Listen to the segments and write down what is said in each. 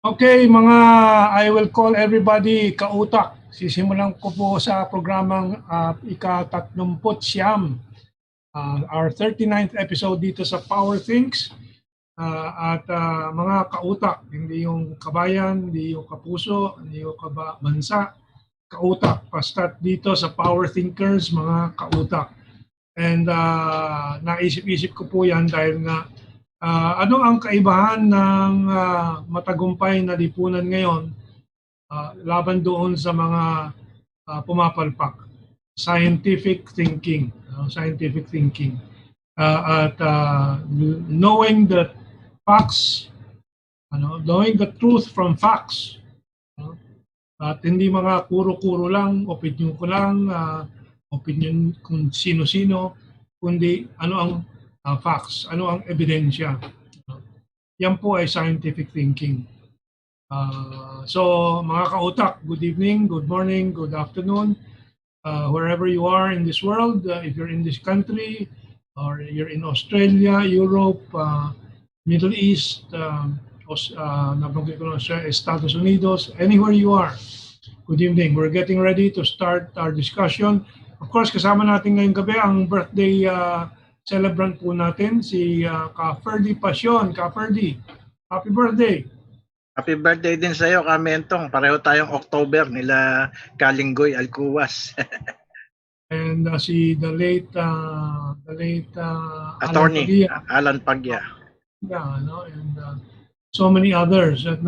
Okay, I will call everybody kautak. Sisimulan ko po sa programang ika-39, our 39th episode dito sa Power Things. Mga kautak, hindi yung kabayan, hindi yung kapuso, hindi yung bansa, kautak. Pastat dito sa Power Thinkers, mga kautak. And naisip-isip ko po yan dahil nga ano ang kaibahan ng matagumpay na lipunan ngayon laban doon sa mga pumapalpak? Scientific thinking. Knowing the facts, knowing the truth from facts. At hindi mga kuro-kuro lang, opinion ko lang, opinion kung sino-sino, kundi ano ang facts, ano ang ebidensya. Yan po ay scientific thinking. So mga kautak, good evening, good morning, good afternoon, wherever you are in this world, if you're in this country, or you're in Australia, Europe, Middle East, nabanggit ko na siya, Estados Unidos, anywhere you are, good evening. We're getting ready to start our discussion. Of course, kasama natin ngayong gabi ang birthday celebrant po natin, si Ferdie Pasyon. Ferdie, happy birthday! Happy birthday din sa iyo, Mentong. Pareho tayong October nila Kalinggoy Alcuas. And si the late attorney Alan Pagya. Yeah, and so many others. At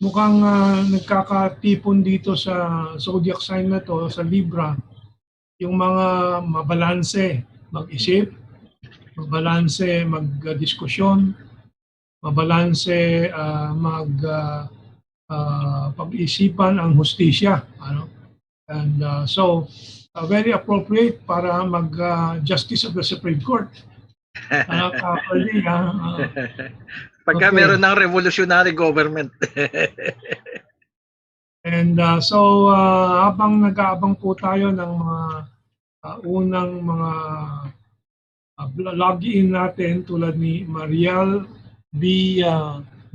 mukhang nagkakatipon dito sa zodiac sign na to, sa Libra, yung mga mabalanse mag-isip, mabalanse mag-diskusyon, mabalanse pag-isipan ang hustisya. And so, very appropriate para mag-justice of the Supreme Court. Pagka okay. Meron ng revolutionary government. And so, habang nag-aabang po tayo ng mga unang mga login natin tulad ni Mariel B.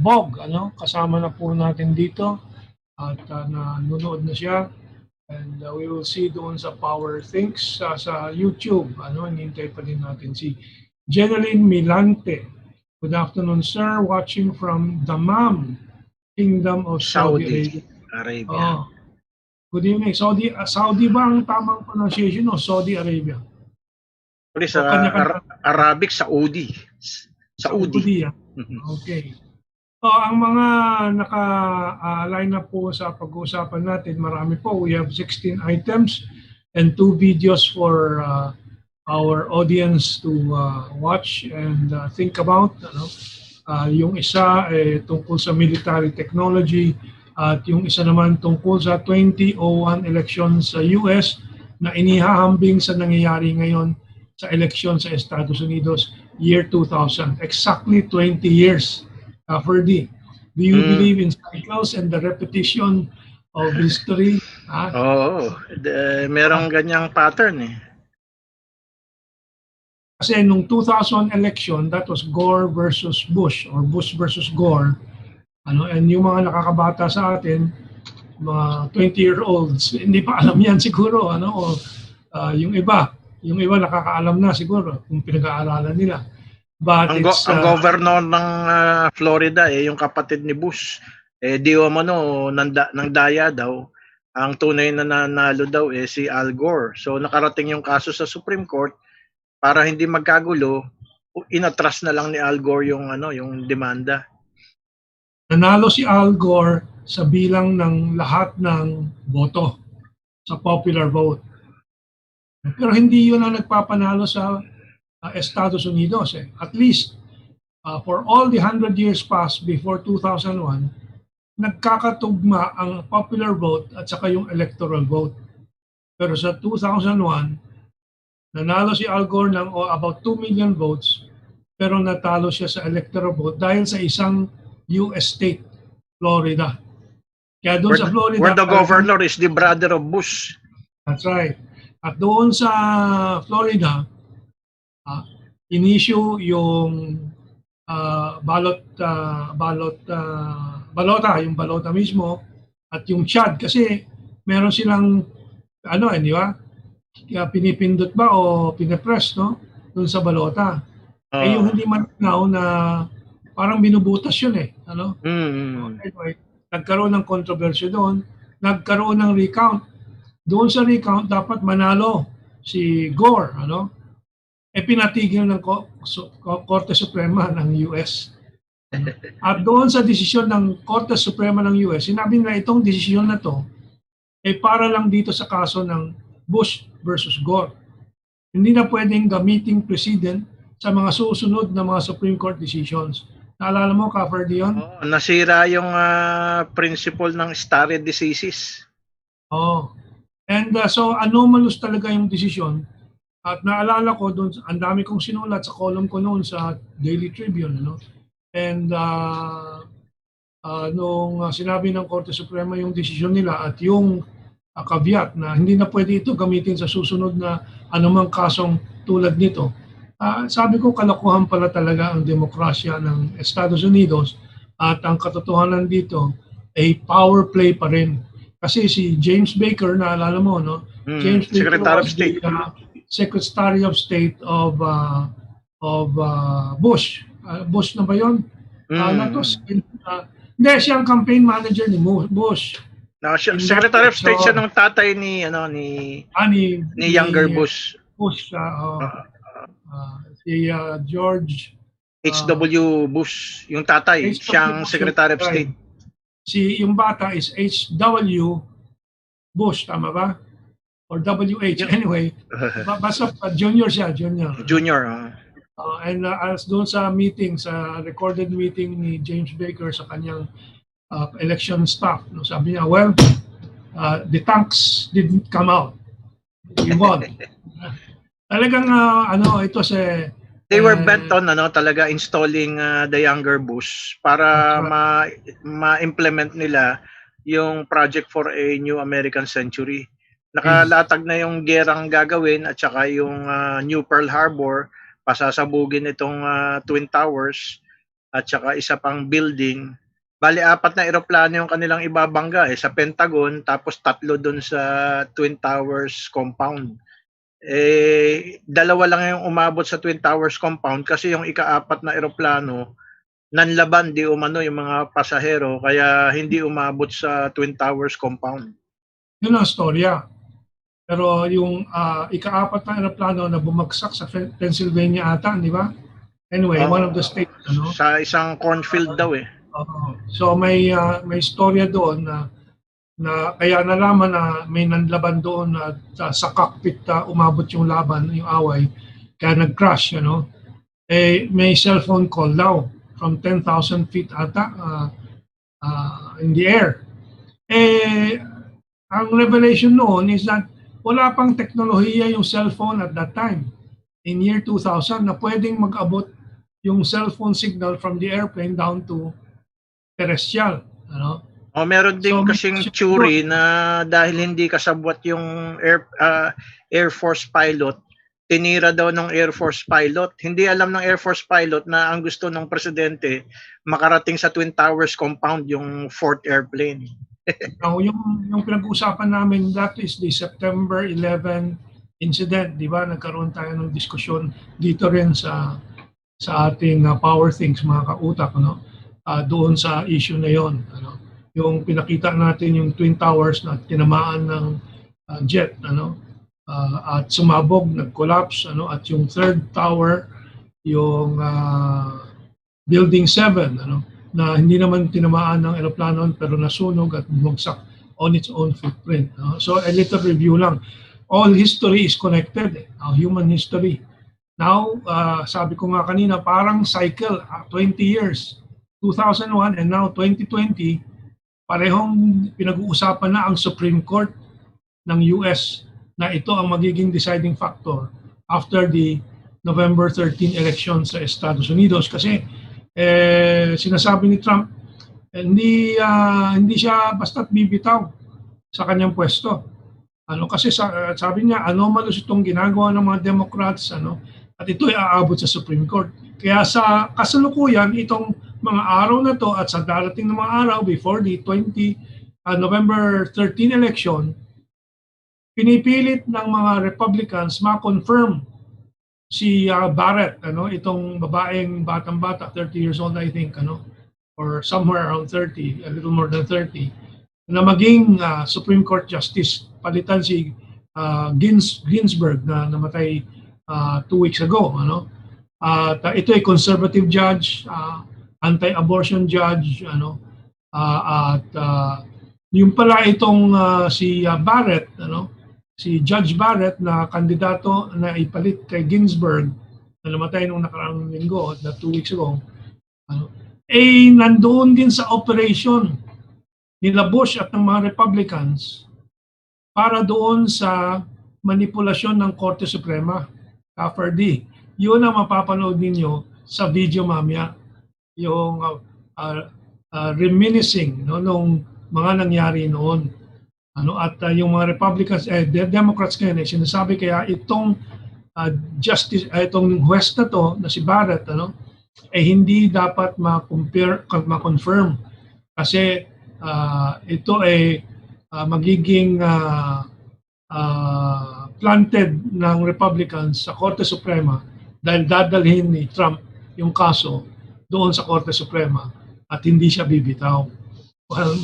Bog, kasama na po natin dito at nanonood na siya. And we will see doon sa Power Things sa YouTube. Hinihintay pa din natin si Jeneline Milante. Good afternoon, sir. Watching from Dammam, Kingdom of Saudi Arabia. Good evening. Saudi ba ang tamang pronunciation o Saudi Arabia? Sa Arabic, Saudi. Saudi. Okay. So, ang mga naka-line up po sa pag-uusapan natin, marami po. We have 16 items and 2 videos for our audience to watch and think about. Yung isa tungkol sa military technology at yung isa naman tungkol sa 2001 election sa US na inihahambing sa nangyayari ngayon sa election sa Estados Unidos year 2000. Exactly 20 years. Ferdie, do you believe in cycles and the repetition of history? Merong ganyang pattern eh. Kasi nung 2000 election, that was Gore versus Bush or Bush versus Gore. And yung mga nakakabata sa atin, mga 20-year-olds, hindi pa alam yan siguro. Yung iba nakakaalam na siguro kung pinag-aaralan nila. But ang governor ng Florida, yung kapatid ni Bush, di umano nang daya daw. Ang tunay na nanalo daw si Al Gore. So nakarating yung kaso sa Supreme Court para hindi magkagulo, inatras na lang ni Al Gore yung demanda. Nanalo si Al Gore sa bilang ng lahat ng boto sa popular vote. Pero hindi yun ang nagpapanalo sa Estados Unidos. At least for all the 100 years past before 2001, nagkakatugma ang popular vote at saka yung electoral vote. Pero sa 2001, nanalo si Al Gore ng about 2 million votes, pero natalo siya sa electoral vote dahil sa isang US state, Florida. Kaya doon sa Florida, where the governor is the brother of Bush. That's right. At doon sa Florida, in-issue yung ballot balota, yung balota mismo, at yung Chad. Kasi meron silang, di ba? Pinipindot ba o pinipress, no? Doon sa balota. Yung hindi malinaw na parang binubutas yun Anyway, nagkaroon ng kontrobersya doon. Nagkaroon ng recount. Doon sa recount, dapat manalo si Gore, pinatigil ng Korte Suprema ng US. At doon sa desisyon ng Korte Suprema ng US, sinabi na itong desisyon na to para lang dito sa kaso ng Bush versus Gore. Hindi na pwedeng gamiting precedent sa mga susunod na mga Supreme Court decisions. Naalala mo, Ferdie, yun? Nasira yung principle ng stare decisis. And so anomalous talaga yung desisyon. At naalala ko doon, ang dami kong sinulat sa column ko noon sa Daily Tribune, And nung sinabi ng Korte Suprema yung desisyon nila at yung caveat na hindi na pwede ito gamitin sa susunod na anumang kasong tulad nito, sabi ko kalokohan pala talaga ang demokrasya ng Estados Unidos at ang katotohanan dito ay power play pa rin. Kasi si James Baker, naalala mo, James Baker Secretary of was State. Secretary of State of Bush. Bush na ba yun? Hindi, siya ang campaign manager ni Bush. Secretary of State siya ng tatay ni younger Bush. Si George H.W. Bush, yung tatay, siyang Secretary of State. Yung bata is H.W. Bush, tama ba? Or W.H. Anyway, basta junior siya, junior. And as doon sa meeting, sa recorded meeting ni James Baker sa kanyang election staff, sabi niya, well, the tanks didn't come out. He won. Talagang ito si they were bent on talaga installing the younger Bush para ma-implement nila yung project for a new American century. Nakalatag na yung gerang gagawin at saka yung New Pearl Harbor, pasasabugin itong Twin Towers at saka isa pang building. Bali 4 na eroplano yung kanilang ibabangga sa Pentagon, tapos 3 doon sa Twin Towers compound. 2 lang yung umabot sa Twin Towers compound kasi yung ika-4 na eroplano nanlaban di umano yung mga pasahero kaya hindi umabot sa Twin Towers compound. Yun ang storya. Pero yung ika-4 na eroplano na bumagsak sa Pennsylvania ata, di ba? Anyway, one of the states. Sa isang cornfield daw So may storya doon na kaya nalaman na may nanlaban doon na sa cockpit umabot yung laban, yung away, kaya nag-crash, may cellphone call daw from 10,000 feet ata in the air. Ang revelation noon is that wala pang teknolohiya yung cellphone at that time. In year 2000 na pwedeng mag-abot yung cellphone signal from the airplane down to terrestrial. Meron din kasing theory na dahil hindi kasabwat yung Air Force pilot, tinira daw ng Air Force pilot. Hindi alam ng Air Force pilot na ang gusto ng presidente makarating sa Twin Towers compound yung 4th airplane. Now, yung pinag-uusapan namin, that is the September 11 incident, di ba? Nagkaroon tayo ng diskusyon dito rin sa ating Power Things, mga kautak, doon sa issue na yon. Yung pinakita natin yung Twin Towers na tinamaan ng jet, at sumabog, nag-collapse, at yung 3rd tower, yung Building 7, na hindi naman tinamaan ng eroplano pero nasunog at bumagsak on its own footprint. So a little review lang. All history is connected, human history. Now, sabi ko nga kanina, parang cycle, 20 years, 2001 and now 2020, parehong pinag-uusapan na ang Supreme Court ng US na ito ang magiging deciding factor after the November 13 election sa Estados Unidos. Kasi sinasabi ni Trump, hindi siya basta't bibitaw sa kanyang pwesto. Kasi sabi niya, anomalous itong ginagawa ng mga Democrats, at ito ay aabot sa Supreme Court. Kaya sa kasalukuyan, itong mga araw na to at sa darating na mga araw before the November 13 election, pinipilit ng mga Republicans ma-confirm si Barrett, itong babaeng batang-bata, 30 years old I think, or somewhere around 30, a little more than 30, na maging Supreme Court Justice, palitan si Ginsburg na namatay 2 weeks ago. At ito ay conservative judge, anti-abortion judge, at yung pala itong si Barrett, si Judge Barrett na kandidato na ipalit kay Ginsburg na namatay nung nakaraang linggo, na 2 weeks ago, nandoon din sa operation nila Bush at ng mga Republicans para doon sa manipulasyon ng Korte Suprema, Ferdie. Yun ang mapapanood ninyo sa video mamaya, yung reminiscing nung mga nangyari noon. At yung mga Republicans, Democrats ngayon, sinasabi kaya itong justice, itong huwes na to, na si Barrett, hindi dapat ma-confirm kasi ito ay magiging planted ng Republicans sa Korte Suprema dahil dadalhin ni Trump yung kaso doon sa Korte Suprema at hindi siya bibitaw. Well,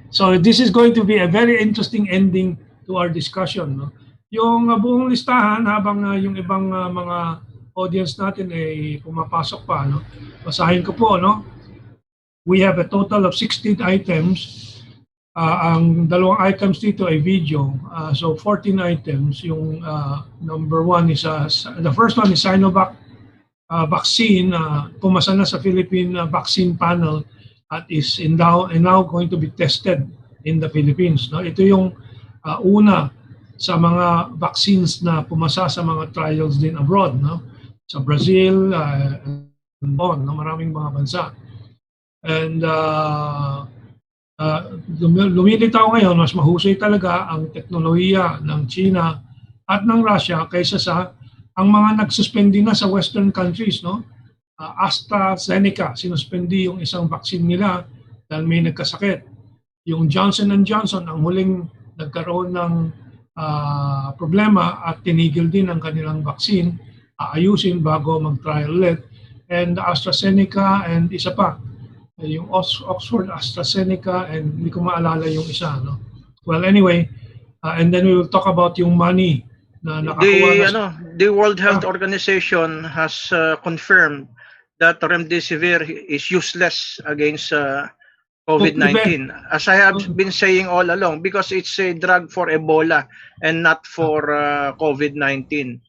so this is going to be a very interesting ending to our discussion. Yung buong listahan habang yung ibang mga audience natin ay pumapasok pa. Basahin ko po. We have a total of 16 items. Ang dalawang items dito ay video. So 14 items. Yung number one is, the first one is Sinovac vaccine. Pumasa na sa Philippine vaccine panel at is now going to be tested in the Philippines. Ito yung una sa mga vaccines na pumasa sa mga trials din abroad. Sa Brazil, maraming mga bansa. And lumilitaw ngayon, mas mahusay talaga ang teknolohiya ng China at ng Russia kaysa sa ang mga nagsuspendi na sa Western countries. AstraZeneca, sinuspendi yung isang vaccine nila dahil may nagkasakit. Yung Johnson & Johnson, ang huling nagkaroon ng problema at tinigil din ang kanilang vaccine, aayusin bago mag-trial ulit. And AstraZeneca and isa pa, yung Oxford AstraZeneca and hindi ko maalala yung isa. Well, anyway, and then we will talk about yung money na nakakuha. The World Health Organization has confirmed that remdesivir is useless against COVID-19. As I have been saying all along, because it's a drug for Ebola and not for COVID-19.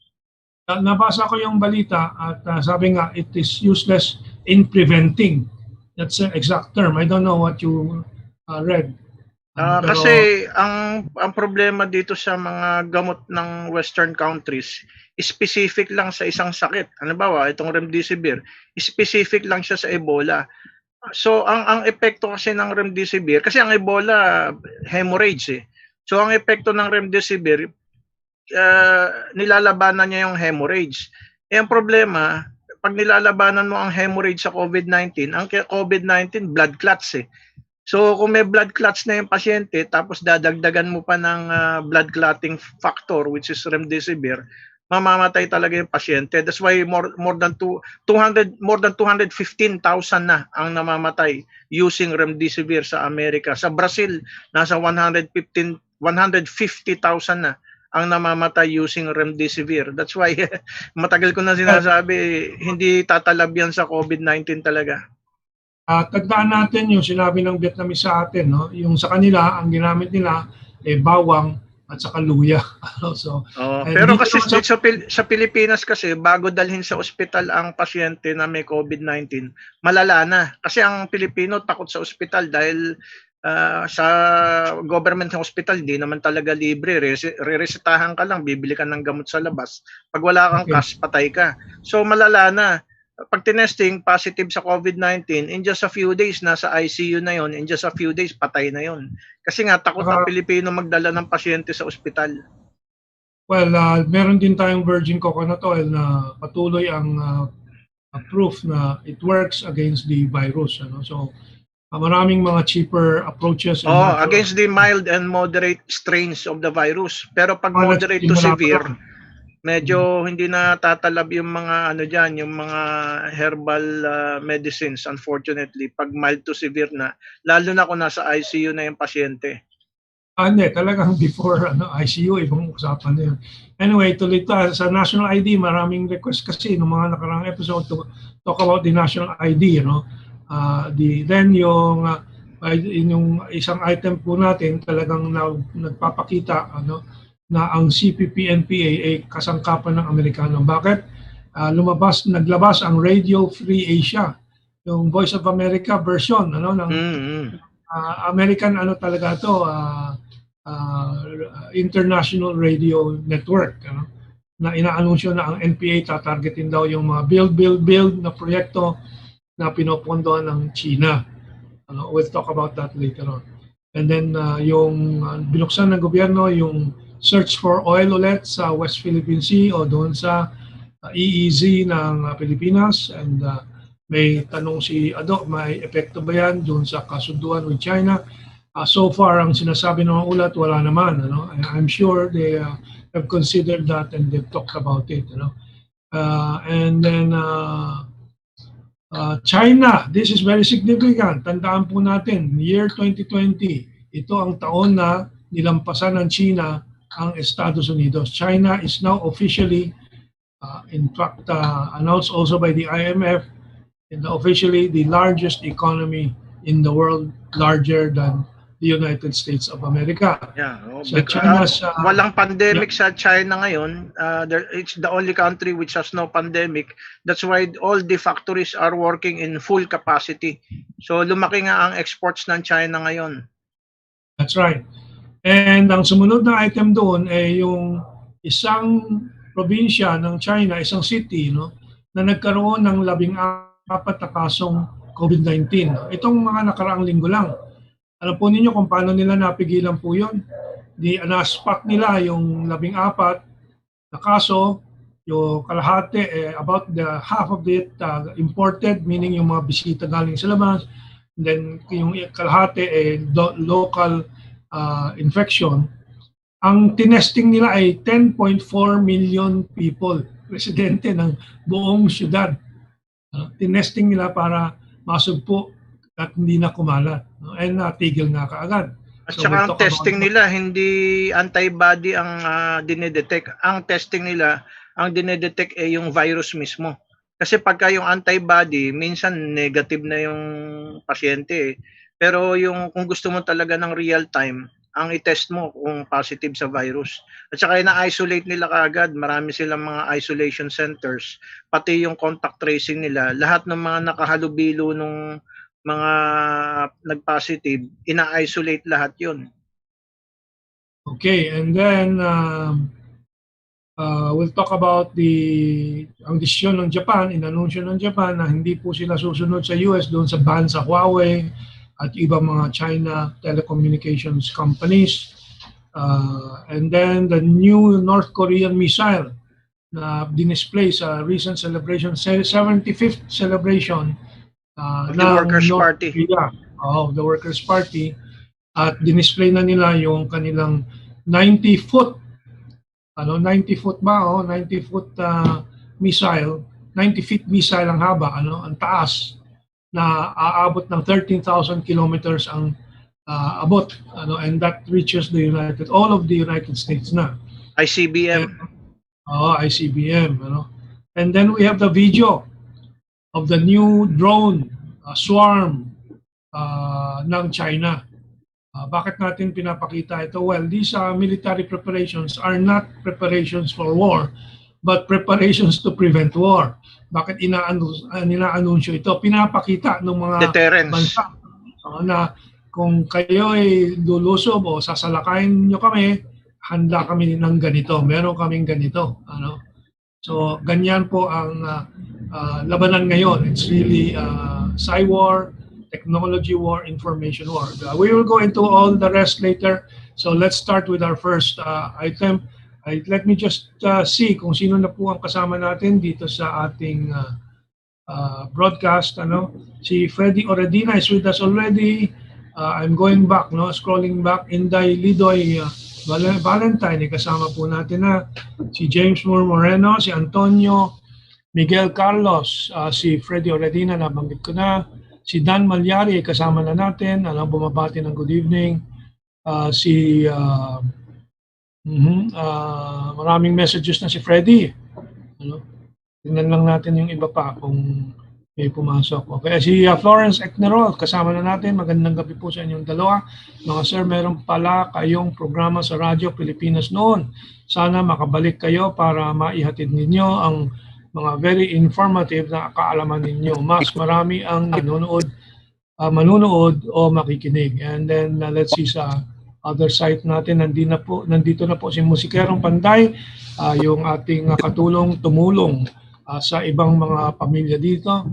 Nabasa ko yung balita at sabi nga it is useless in preventing. That's the exact term. I don't know what you read. Kasi ang problema dito sa mga gamot ng Western countries, specific lang sa isang sakit. Halimbawa, itong remdesivir, specific lang siya sa Ebola. So ang epekto kasi ng remdesivir, kasi ang Ebola hemorrhage . So ang epekto ng remdesivir, nilalabanan niya yung hemorrhage. Ang problema, pag nilalabanan mo ang hemorrhage sa COVID-19, ang COVID-19 blood clots . So kung may blood clots na yung pasyente, tapos dadagdagan mo pa ng blood clotting factor, which is remdesivir, mamamatay talaga yung pasyente. That's why more than 215,000 na ang namamatay using remdesivir sa Amerika. Sa Brazil, nasa 150,000 na ang namamatay using remdesivir. That's why matagal ko na sinasabi, hindi tatalab yan sa COVID-19 talaga. Tagdaan natin yung sinabi ng Vietnamese sa atin, yung sa kanila, ang ginamit nila bawang at saka luya. Pero kasi sa Pilipinas kasi, bago dalhin sa ospital ang pasyente na may COVID-19, malala na. Kasi ang Pilipino takot sa ospital dahil sa government hospital, hindi naman talaga libre. Re-resetahan ka lang, bibili ka ng gamot sa labas. Pag wala kang cash, patay ka. So malala na. Pag tinesting positive sa COVID-19, in just a few days, nasa ICU na yon, in just a few days, patay na yon. Kasi nga, takot ang Pilipino magdala ng pasyente sa ospital. Well, meron din tayong virgin coconut oil na patuloy ang proof na it works against the virus. Ano? So, maraming mga cheaper approaches. And against the mild and moderate strains of the virus. Pero pag moderate to nagsisimula pa severe, lang. medyo hindi na tatalab yung mga ano diyan, yung mga herbal medicines, unfortunately. Pag mild to severe na, lalo na kung nasa ICU na yung pasyente. Hindi, talagang before ICU, ibang usapan na yun. Anyway, tuloy sa National ID, maraming request kasi ng mga nakarang episode to talk about the National ID, then yung isang item po natin talagang nagpapakita na ang CPP-NPA ay kasangkapan ng Amerikano. Bakit? Naglabas ang Radio Free Asia, yung Voice of America version ng American talaga to, International Radio Network, na inaanunsyo na ang NPA tatargetin daw yung mga build na proyekto na pinopondohan ng China. We'll talk about that later on. And then yung binuksan ng gobyerno yung search for oil ulit sa West Philippine Sea o doon sa EEZ ng Pilipinas. And may tanong si Ado, may epekto ba yan doon sa kasunduan with China? So far, ang sinasabi ng mga ulat, wala naman. I'm sure they have considered that and they've talked about it. And then China, this is very significant. Tandaan po natin, year 2020, ito ang taon na nilampasan ng China ang Estados Unidos. China is now officially, in fact, announced also by the IMF, and officially the largest economy in the world, larger than the United States of America. Yeah, so China's, walang pandemic sa China ngayon. It's the only country which has no pandemic. That's why all the factories are working in full capacity. So lumaki nga ang exports ng China ngayon. That's right. And ang sumunod na item doon ay yung isang probinsya ng China, isang city, na nagkaroon ng 14 na kasong COVID-19. Itong mga nakaraang linggo lang. Alam po ninyo kung paano nila napigilan po yun. Na-spot nila yung 14 na kaso, yung kalahati, about half of it imported, meaning yung mga bisita galing sa labas. And then yung kalahati local infection. Ang tinesting nila ay 10.4 million people, residente ng buong syudad. Tinesting nila para masugpo at hindi na kumalat. And natigil nga kaagad. At saka ang testing nila, hindi antibody ang dinedetect. Ang testing nila, ang dinedetect ay yung virus mismo. Kasi pagka yung antibody, minsan negative na yung pasyente. Pero yung kung gusto mo talaga ng real time, ang i-test mo kung positive sa virus. At saka na-isolate nila kaagad. Marami silang mga isolation centers. Pati yung contact tracing nila. Lahat ng mga nakahalubilo nung mga nag-positive, ina-isolate lahat yun. Okay, and then we'll talk about ang desisyon ng Japan, inanunsyo ng Japan na hindi po sila susunod sa US doon sa ban sa Huawei at ibang mga China telecommunications companies. And then the new North Korean missile na dinisplay sa recent celebration, 75th celebration the Workers' Party. The Workers' Party. At dinisplay na nila yung kanilang 90-foot 90-foot ba? 90-foot missile, 90 feet missile ang haba, ang taas, na aabot ng 13,000 kilometers ang abot, and that reaches all of the United States na. ICBM. ICBM, And then we have the video of the new drone swarm ng China. Bakit natin pinapakita ito? Well, these military preparations are not preparations for war, but preparations to prevent war. Bakit inaanunsyo ito? Pinapakita ng mga deterrence bansa na kung kayo ay lulusob o sasalakayin nyo kami, handa kami ng ganito. Meron kaming ganito. So, ganyan po ang labanan ngayon. It's really cyber, technology war, information war. We will go into all the rest later. So let's start with our first item. Let me just see kung sino na po ang kasama natin dito sa ating broadcast. Si Ferdie Oredina is with us already. I'm going back, scrolling back. Inday Lidoy Valentine, kasama po natin na si James Moore Moreno, si Antonio Miguel Carlos, si Ferdie Oredina, nabanggit ko na. Si Dan Malyari, kasama na natin. Bumabati ng good evening. Maraming messages na si Ferdie. Tingnan lang natin yung iba pa kung may pumasok. Okay, si Florence Eknerol, kasama na natin. Magandang gabi po sa inyong dalawa. Mga sir, meron pala kayong programa sa Radyo Pilipinas noon. Sana makabalik kayo para maihatid ninyo ang mga very informative na kaalaman ninyo. Mas marami ang manunood o makikinig. And then let's see sa other site natin. Nandito na po si Musikerong Panday, yung ating tumulong sa ibang mga pamilya dito.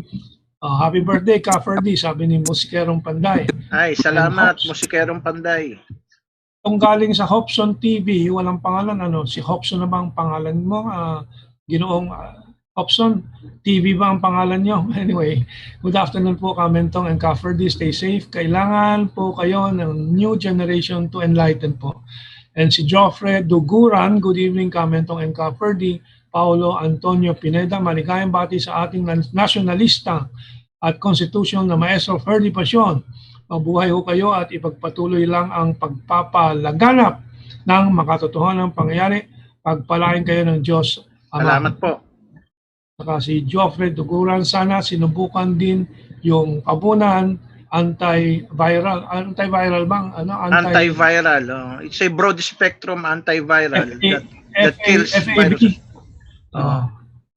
Happy birthday, Ka Ferdie, sabi ni Musikerong Panday. Ay, salamat, Musikerong Panday. Kung galing sa Hobson TV, walang pangalan, si Hobson na ba ang pangalan mo? Ginoong Hobson TV ba ang pangalan nyo? Anyway, good afternoon po, Ka Mentong and Ka Ferdie. Stay safe. Kailangan po kayo ng new generation to enlighten po. And si Joffre Duguran, good evening, Ka Mentong and Ka Ferdie. Paulo Antonio Pineda, maligayang bati sa ating nasyonalista at konstitusyon na Maestro Ferdie Pasyon. Mabuhay ho kayo at ipagpatuloy lang ang pagpapalaganap ng makatotohanang pangyayari. Pagpalain kayo ng Diyos Ama. Salamat po. Saka si Joffre Duguran, sana sinubukan din yung pabunan antiviral bang? Antiviral. It's a broad spectrum antiviral that kills viruses.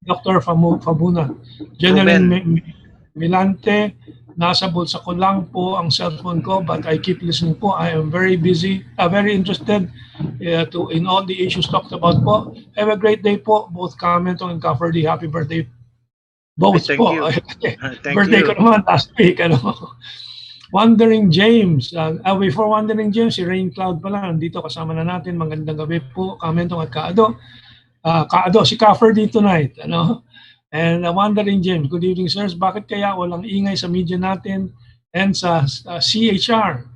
Dr. Fabuna. General Milante, nasa bulsa ko lang po ang cellphone ko but I keep listening po. I am very busy, very interested in all the issues talked about po. Have a great day po, both Ka Mentong and Ka Ferdie. Happy birthday. Both Thank po. You. Birthday ko naman last week. Wandering James. Before Wandering James, si Rain Cloud pala. Nandito kasama na natin. Magandang gabi po, Ka Mentong at Kaado. Si Ka Ferdie tonight, And Wandering James, good evening, sirs. Bakit kaya walang ingay sa media natin and sa CHR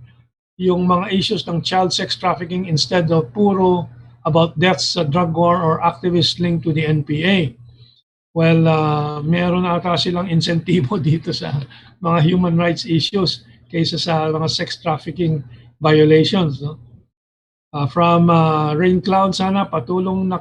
yung mga issues ng child sex trafficking instead of puro about deaths sa drug war or activists linked to the NPA? Well, meron ata silang insentibo dito sa mga human rights issues kaysa sa mga sex trafficking violations, From Rain Cloud, sana patulong na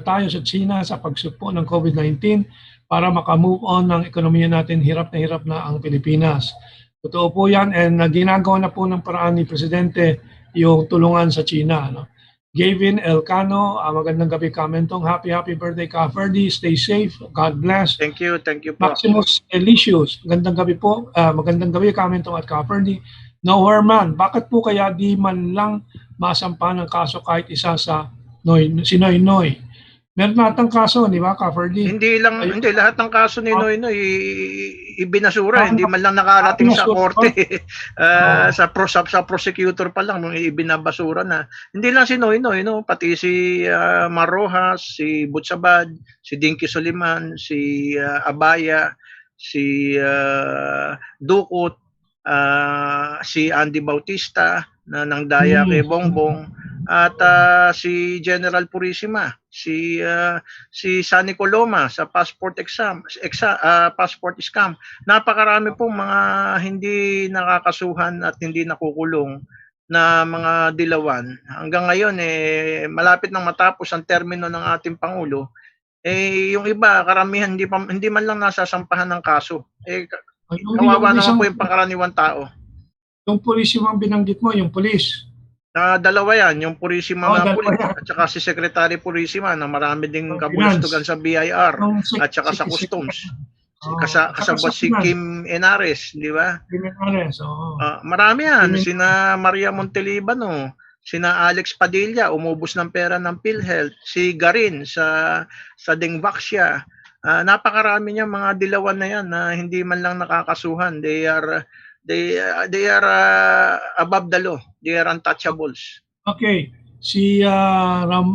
tayo sa China sa pagsugpo ng COVID-19 para makamove on ng ekonomiya natin. Hirap na ang Pilipinas. Totoo po yan, and ginagawa na po ng paraan ni Presidente yung tulungan sa China. Gavin Elcano, magandang gabi, Ka Mentong. Happy birthday, Ka Ferdie. Stay safe. God bless. Thank you po. Maximus Elicius, magandang gabi po. Magandang gabi, Ka Mentong at Ka Ferdie. No, Herman, bakit po kaya di man lang masampahan ng kaso kahit isa sa si Noy Noy? Meron natang kaso, di ba, Ka Ferdie? Hindi lahat ng kaso ni Noy Noy ibinasura, hindi man lang nakarating sa korte. Sa prosecutor pa lang ibinabasura na. Hindi lang si Noy Noy, pati si Marrojas, si Butsabad, si Dinky Soliman, si Abaya, si Dukot, si Andy Bautista na nang daya kay Bongbong, at si General Purisima, si Sunny Coloma sa passport scam. Napakarami pong mga hindi nakakasuhan at hindi nakukulong na mga dilawan. Hanggang ngayon malapit nang matapos ang termino ng ating Pangulo. Yung iba, karamihan hindi man lang nasasampahan ng kaso. Kawawa naman po yung pangkaraniwan tao. Yung Purisima ang binanggit mo, yung pulis. Dalawa yan, yung Purisima na pulis at saka si Secretary Purisima na marami ding kabulastugan sa BIR at saka sa Customs. Kasabot si Kim Enares, di ba? Kim Enares, oo. Marami yan. Sina Maria Montelibano, sina Alex Padilla, umubos ng pera ng PhilHealth. Si Garin sa Dengvaxia. Napakarami niya mga dilawan na yan na hindi man lang nakakasuhan. They are above the law. They are untouchables. Okay. Si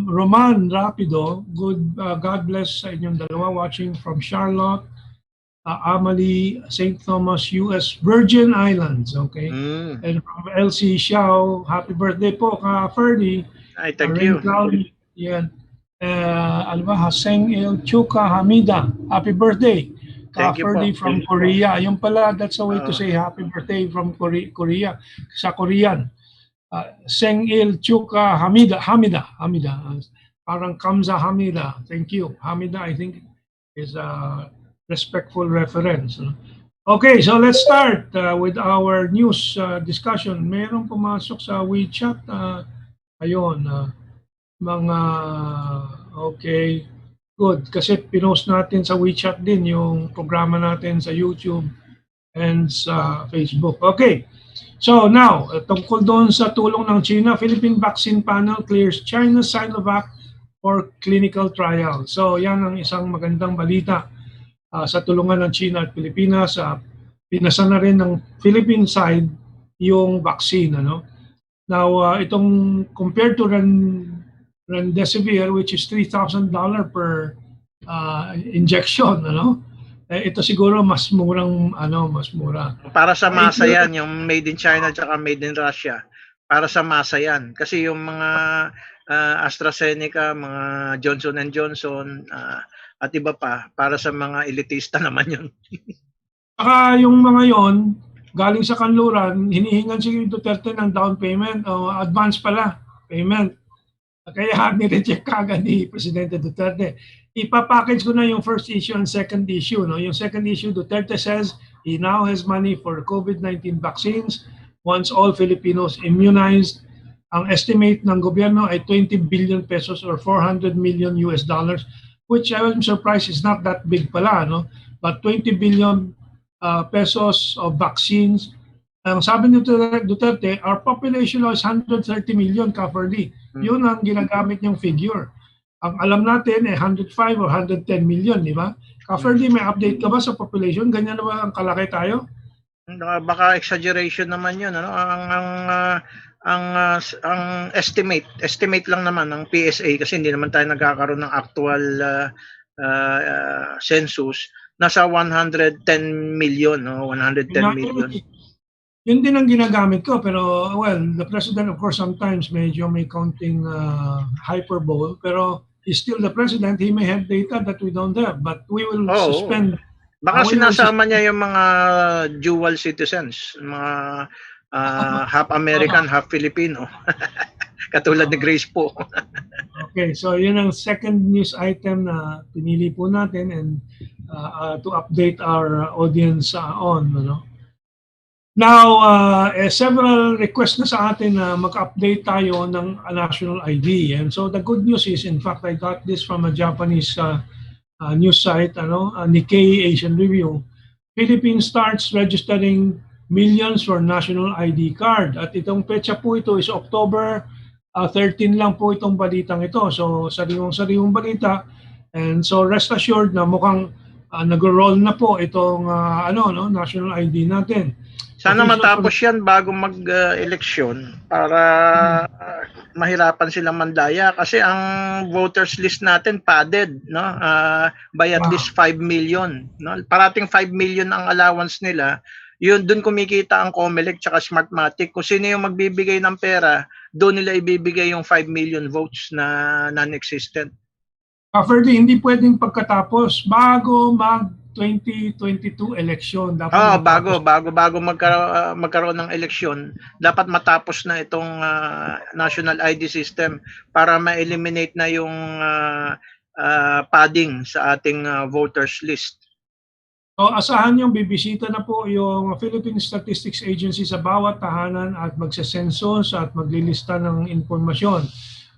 Roman Rapido, God bless sa inyong dalawa watching from Charlotte. Amalie, St. Thomas, U.S. Virgin Islands, okay? And from LC Xiao, happy birthday po ka Ferdie. Ay, thank Rain you. Crowley, yan. Ano ba, Haseng Il Chuka Hamida, happy birthday. Ka Thank you Ferdie po. from Korea. Yung pala, that's a way to say happy birthday from Korea, sa Korean. Seng Il Chuka Hamida. Parang Kamza Hamida. Thank you. Hamida, I think, is a respectful reference. Okay, so let's start with our news discussion. Mayroong pumasok sa WeChat. Ayun, mga, okay, good. Kasi pinost natin sa WeChat din yung programa natin sa YouTube and sa Facebook. Okay, so now, tungkol doon sa tulong ng China, Philippine Vaccine Panel clears China's Sinovac for clinical trial. So yan ang isang magandang balita sa tulungan ng China at Pilipinas. Pinasa na rin ng Philippine side yung vaccine. Now, itong compared to Remdesivir, which is $3,000 per injection, ito siguro mas murang, mas mura. Para sa masa yan, yung made in China at made in Russia. Para sa masa yan. Kasi yung mga AstraZeneca, mga Johnson & Johnson, at iba pa, para sa mga elitista naman yun. Saka yung mga yon galing sa kanluran, hinihingan si Duterte ng down payment o advance pala payment. Kaya ni-reject kagad ni Presidente Duterte. Ipapackage ko na yung first issue and second issue. Yung second issue, Duterte says he now has money for COVID-19 vaccines once all Filipinos immunized. Ang estimate ng gobyerno ay 20 billion pesos or $400 million, which I was surprised is not that big pala, but 20 billion pesos of vaccines. Ang sabi ni Duterte, our population is 130 million, Ferdie. Yun ang ginagamit niyang figure. Ang alam natin 105 or 110 million, di ba? Ferdie, may update ka ba sa population? Ganyan na ba ang kalaki tayo? Baka exaggeration naman yun. Ang estimate lang naman ng PSA, kasi hindi naman tayo nagkakaroon ng actual census, nasa 110 million, 110 million. Yun din ang ginagamit ko, pero well, the president of course sometimes medyo may counting hyperbole, pero he's still the president. He may have data that we don't have, but we will suspend. Baka sinasama niya yung mga dual citizens, mga half American, half Filipino. Katulad ni Grace po. Okay, so yun ang second news item na pinili po natin and to update our audience on. Now, several requests na sa atin na mag-update tayo ng national ID. And so the good news is, in fact, I got this from a Japanese news site, Nikkei Asian Review. Philippines starts registering millions for national ID card. At itong petsa po ito is October 13 lang po itong balitang ito. So, sariwang-sariwang balita. And so, rest assured na mukhang nag-roll na po itong national ID natin. Sana matapos yan bago mag-eleksyon para mahirapan silang mandaya, kasi ang voters list natin padded, by at least 5 million. Parating 5 million ang allowance nila. Yun, doon kumikita ang COMELEC tsaka Smartmatic. Kung sino yung magbibigay ng pera, doon nila ibibigay yung 5 million votes na non-existent. Ferdie, hindi pwedeng pagkatapos bago mag-2022 election. Bago magkaroon ng eleksyon, dapat matapos na itong national ID system para ma-eliminate na yung padding sa ating voters list. So, asahan yung bibisita na po yung Philippine Statistics Agency sa bawat tahanan at magsasensus at maglilista ng informasyon.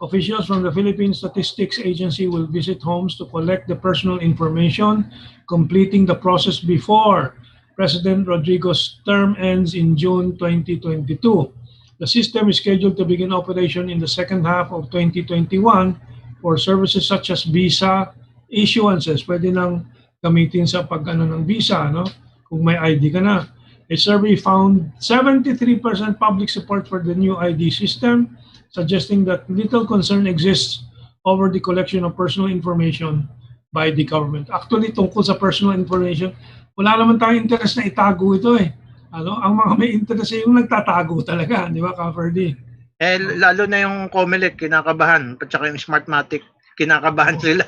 Officials from the Philippine Statistics Agency will visit homes to collect the personal information, completing the process before President Rodrigo's term ends in June 2022. The system is scheduled to begin operation in the second half of 2021 for services such as visa issuances. Pwede nang gamitin sa pag-ano ng visa, kung may ID ka na. A survey found 73% public support for the new ID system, suggesting that little concern exists over the collection of personal information by the government. Actually, tungkol sa personal information, wala naman tayong interest na itago ito eh. Ang mga may interest ay yung nagtatago talaga, di ba, Ferdie? Lalo na yung Comelec, kinakabahan, at saka yung Smartmatic, kinakabahan sila.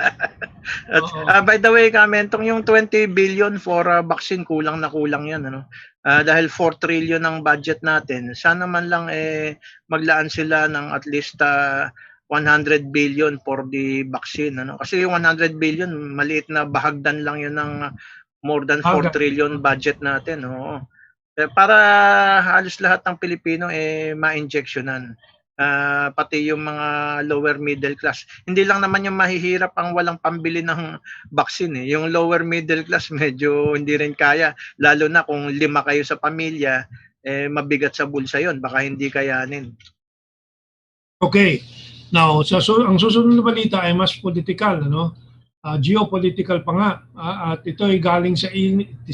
At, by the way, Mentong, yung 20 billion for vaccine, kulang na kulang yan. Dahil 4 trillion ang budget natin, sana man lang maglaan sila ng at least 100 billion for the vaccine. Kasi yung 100 billion, maliit na bahagdan lang yun ng more than 4 trillion budget natin. Para halos lahat ng Pilipino ma-injectionan. Pati yung mga lower middle class. Hindi lang naman yung mahihirap ang walang pambili ng vaccine. Yung lower middle class medyo hindi rin kaya. Lalo na kung 5 kayo sa pamilya, mabigat sa bulsa yon, baka hindi kayanin. Okay. Now, ang susunod na balita ay mas political, geopolitical pa nga. At ito ay galing sa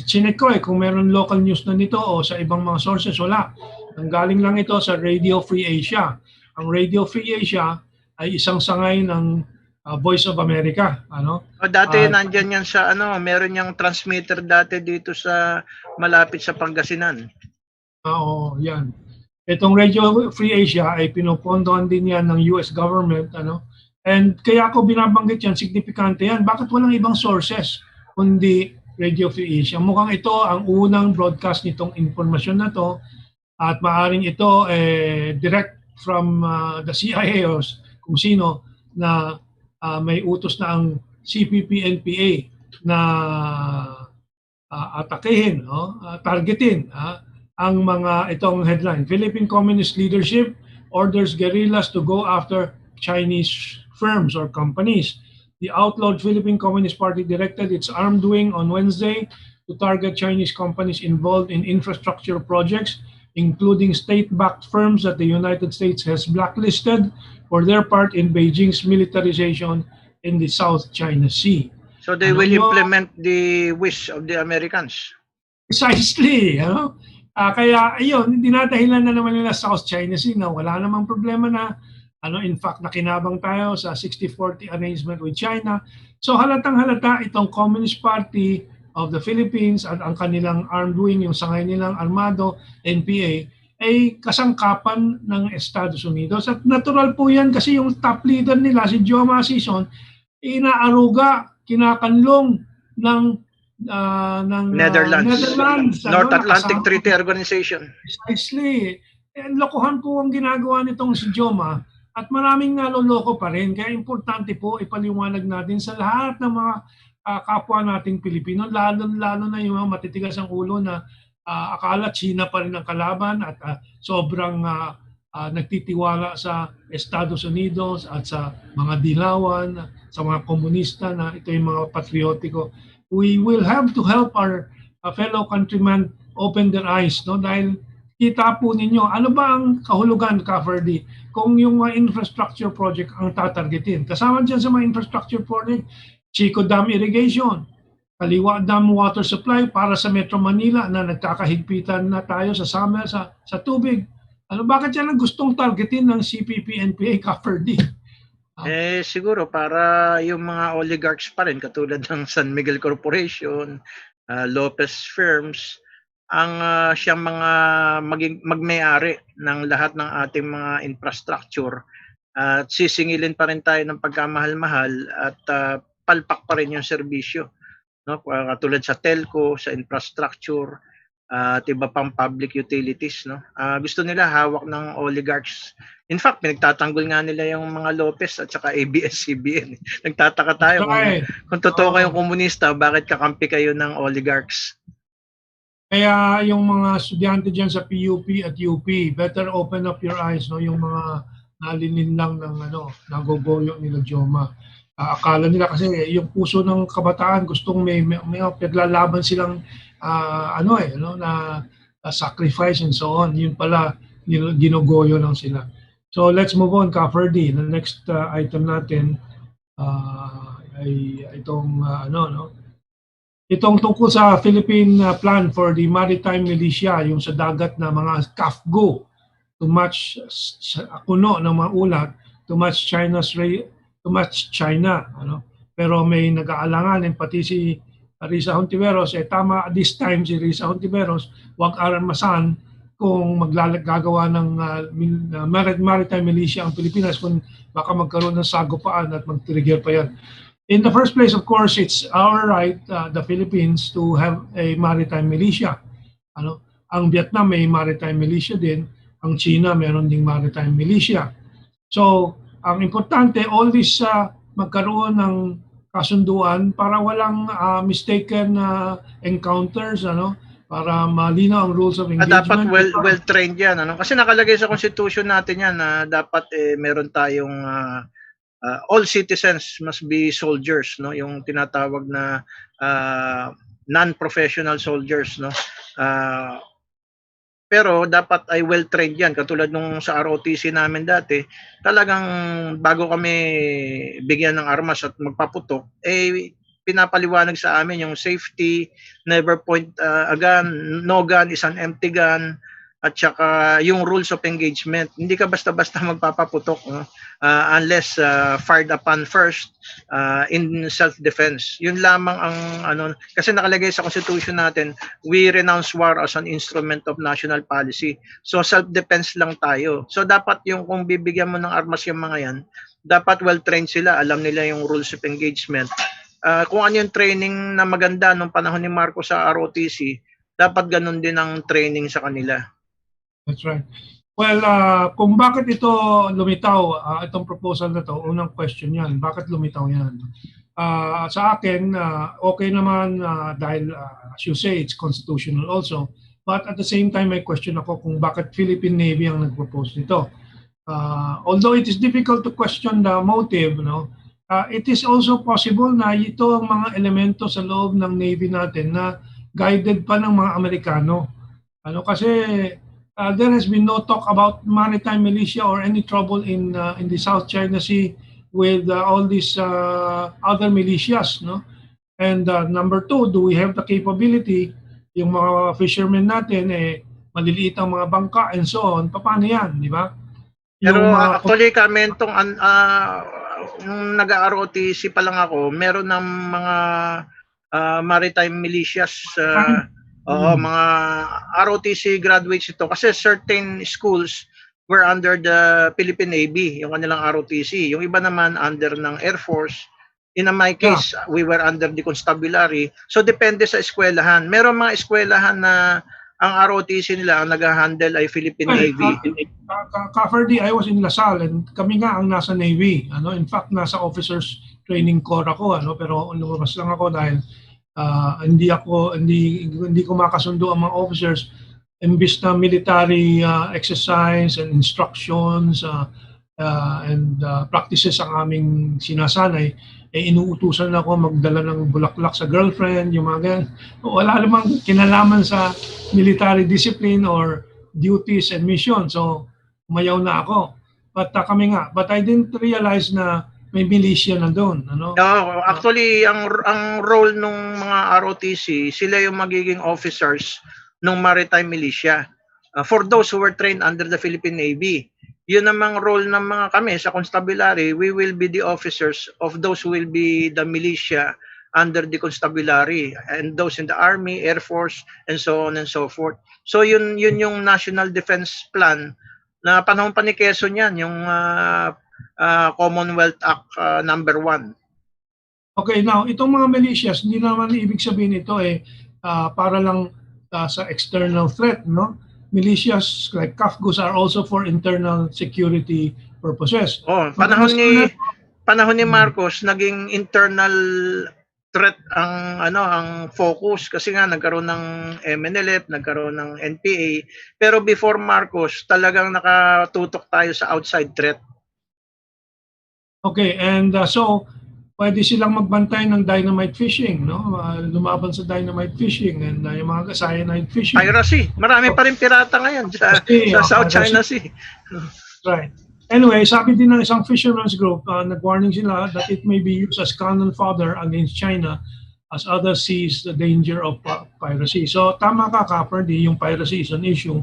chinek ko kung meron local news na nito o sa ibang mga sources, wala. Ang galing lang ito sa Radio Free Asia. Ang Radio Free Asia ay isang sangay ng Voice of America. Dati nandyan yan sa meron yung transmitter dati dito sa malapit sa Pangasinan. Oo, yan. Itong Radio Free Asia ay pinupondohan din yan ng US government, And kaya ako binabanggit yan, signifikante yan. Bakit walang ibang sources kundi Radio Free Asia? Mukhang ito ang unang broadcast nitong informasyon na to at maaring ito direct from the CIA o kung sino na may utos na ang CPP-NPA na atakehin, targetin ang mga itong headline. Philippine Communist Leadership orders guerrillas to go after Chinese firms or companies. The outlawed Philippine Communist Party directed its armed wing on Wednesday to target Chinese companies involved in infrastructure projects, including state-backed firms that the United States has blacklisted for their part in Beijing's militarization in the South China Sea. So they will implement the wish of the Americans? Precisely. Kaya ayun, dinadahilan na naman nila South China Sea na wala namang problema na in fact, nakinabang tayo sa 60-40 arrangement with China. So halatang-halata itong Communist Party of the Philippines at ang kanilang armed wing, yung sangay nilang armado, NPA, ay kasangkapan ng Estados Unidos. At natural po yan kasi yung top leader nila, si Joma Sison, inaaruga, kinakanlong ng Netherlands. North Atlantic Treaty Organization. Precisely. Lokohan po ang ginagawa nitong si Joma. At maraming naloloko pa rin. Kaya importante po ipaliwanag natin sa lahat ng mga kapwa nating Pilipino, lalo na yung mga matitigas ang ulo na akala China pa rin ang kalaban at sobrang nagtitiwala sa Estados Unidos at sa mga dilawan, sa mga komunista na ito yung mga patriotiko. We will have to help our fellow countrymen open their eyes, dahil kita po ninyo, ano ba ang kahulugan, Ferdie, kung yung mga infrastructure project ang tatargetin. Kasama dyan sa mga infrastructure project, Chico Dam Irrigation, Kaliwa Dam Water Supply para sa Metro Manila na nagkakahigpitan na tayo sa summer sa tubig. Bakit yan ang gustong targetin ng CPP-NPA, Ferdie? Siguro para yung mga oligarchs pa rin, katulad ng San Miguel Corporation, Lopez Firms, ang siyang mga magmay-ari ng lahat ng ating mga infrastructure at sisingilin pa rin tayo ng pagkamahal-mahal at palpak pa rin yung serbisyo, katulad sa telco, sa infrastructure at iba pang public utilities, gusto nila hawak ng oligarchs. In fact, pinagtatanggol nga nila yung mga Lopez at saka ABS-CBN. Nagtataka tayo kung totoo kayong komunista, bakit kakampi kayo ng oligarchs? Kaya yung mga estudyante dyan sa PUP at UP, better open up your eyes, yung mga nalinin lang ng nagogoyo nila Joma. Akala nila kasi yung puso ng kabataan gustong may paglalaban silang na sacrifice and so on. Yun pala ginogoyo lang sila. So let's move on, Ferdie. The next item natin ay itong itong tungkol sa Philippine plan for the maritime militia, yung sa dagat na mga CAFGO to match kuno ng mga ulat to match China. Pero may nag-aalangan pati si Risa Hontiveros, tama this time si Risa Hontiveros, wag armasan kung gagawa ng maritime militia ang Pilipinas, kung baka magkaroon ng sagupaan at mag-trigger pa yan. In the first place, of course, it's our right, the Philippines, to have a maritime militia. Ang Vietnam may maritime militia din, ang China meron ding maritime militia. So, ang importante, all this magkaroon ng kasunduan para walang mistaken encounters, para malinaw ang rules of engagement. Dapat well-trained yan. Kasi nakalagay sa constitution natin yan na dapat meron tayong all citizens must be soldiers, no? Yung tinatawag na non-professional soldiers, no? Pero dapat ay well-trained yan. Katulad nung sa ROTC namin dati, talagang bago kami bigyan ng armas at magpaputok, pinapaliwanag sa amin yung safety, never point a gun, no gun is an empty gun, at saka yung rules of engagement. Hindi ka basta-basta magpapaputok, no? Unless fired upon first in self-defense. Yun lamang ang kasi nakalagay sa constitution natin, we renounce war as an instrument of national policy. So self-defense lang tayo. So dapat yung kung bibigyan mo ng armas yung mga yan, dapat well-trained sila, alam nila yung rules of engagement. Kung ano yung training na maganda nung panahon ni Marcos sa ROTC, dapat ganun din ang training sa kanila. That's right. Well, kung bakit ito lumitaw, itong proposal na to, unang question yan, bakit lumitaw yan? Sa akin, okay naman dahil, as you say, it's constitutional also. But at the same time, may question ako kung bakit Philippine Navy ang nag-propose nito. Although it is difficult to question the motive, it is also possible na ito ang mga elemento sa loob ng Navy natin na guided pa ng mga Amerikano. Kasi there has been no talk about maritime militia or any trouble in the South China Sea with all these other militias, no? And number two, do we have the capability, yung mga fishermen natin, maliliit ang mga bangka and so on, paano yan, di ba? Pero actually, Mentong, nung nag-ROTC pa lang ako, meron ng mga maritime militias, mga ROTC graduates ito. Kasi certain schools were under the Philippine Navy, yung kanilang ROTC. Yung iba naman under ng Air Force. In my case, we were under the constabulary. So depende sa eskwelahan. Meron mga eskwelahan na ang ROTC nila, ang nag-handle ay Philippine Navy. Ferdie, I was in LaSalle and kami nga ang nasa Navy. In fact, nasa officers training corps ako, pero lumabas lang ako dahil hindi ko makasundo ang mga officers. Imbis na military exercise and instructions and practices ang aming sinasanay, inuutusan ako magdala ng bulaklak sa girlfriend, yung mga ganyan. Wala namang kinalaman sa military discipline or duties and mission. So, umayaw na ako. But but I didn't realize na may militia na doon. Actually, ang role ng mga ROTC, sila yung magiging officers ng maritime militia. For those who were trained under the Philippine Navy. Yun namang role ng mga kami sa constabulary, we will be the officers of those who will be the militia under the constabulary and those in the Army, Air Force, and so on and so forth. So yun yung National Defense Plan na panahon pa ni Quezon yan, yung Commonwealth Act number 1. Okay, now itong mga militias, hindi naman ibig sabihin ito para lang sa external threat, no? Militias like CAFGUs are also for internal security purposes. Panahon ni Marcos naging internal threat ang focus kasi nga nagkaroon ng MNLF, nagkaroon ng NPA, pero before Marcos talagang nakatutok tayo sa outside threat. Okay, and so pwede silang magbantay ng dynamite fishing, no? Lumaban sa dynamite fishing and yung mga cyanide fishing. Piracy. Marami pa rin pirata ngayon sa South China Sea. Right. Anyway, sabi din ng isang fishermen's group, nag-warning sila that it may be used as cannon fodder against China as others sees the danger of piracy. So tama ka, Ferdie, yung piracy is an issue.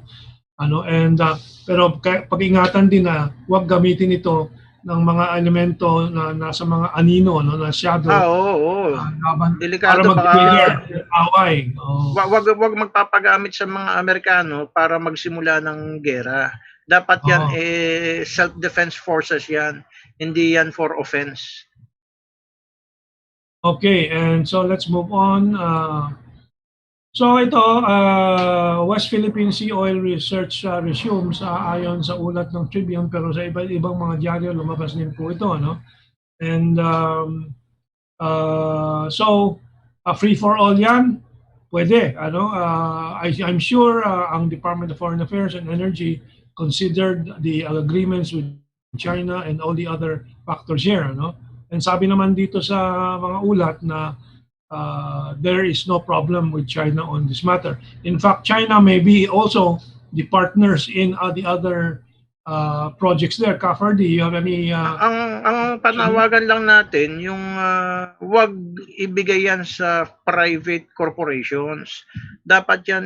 Pero pag-ingatan din na huwag gamitin ito ng mga elemento na nasa mga anino, no, na shadow. Oo. Laban, Delikado, para magbigay away. Wag magpapagamit sa mga Amerikano para magsimula ng gera. Dapat yan self-defense forces yan. Hindi yan for offense. Okay, and so let's move on. So ito, West Philippine Sea Oil Research resumes ayon sa ulat ng Tribune, pero sa ibang mga dyaryo lumabas din po ito, no? And so free for all yan, pwede, ano? I'm sure ang Department of Foreign Affairs and Energy considered the agreements with China and all the other factors here, no? And sabi naman dito sa mga ulat na there is no problem with China on this matter. In fact, China may be also the partners in the other projects there. Ferdie, you have any... ang panawagan lang natin, yung wag ibigay yan sa private corporations. Dapat yan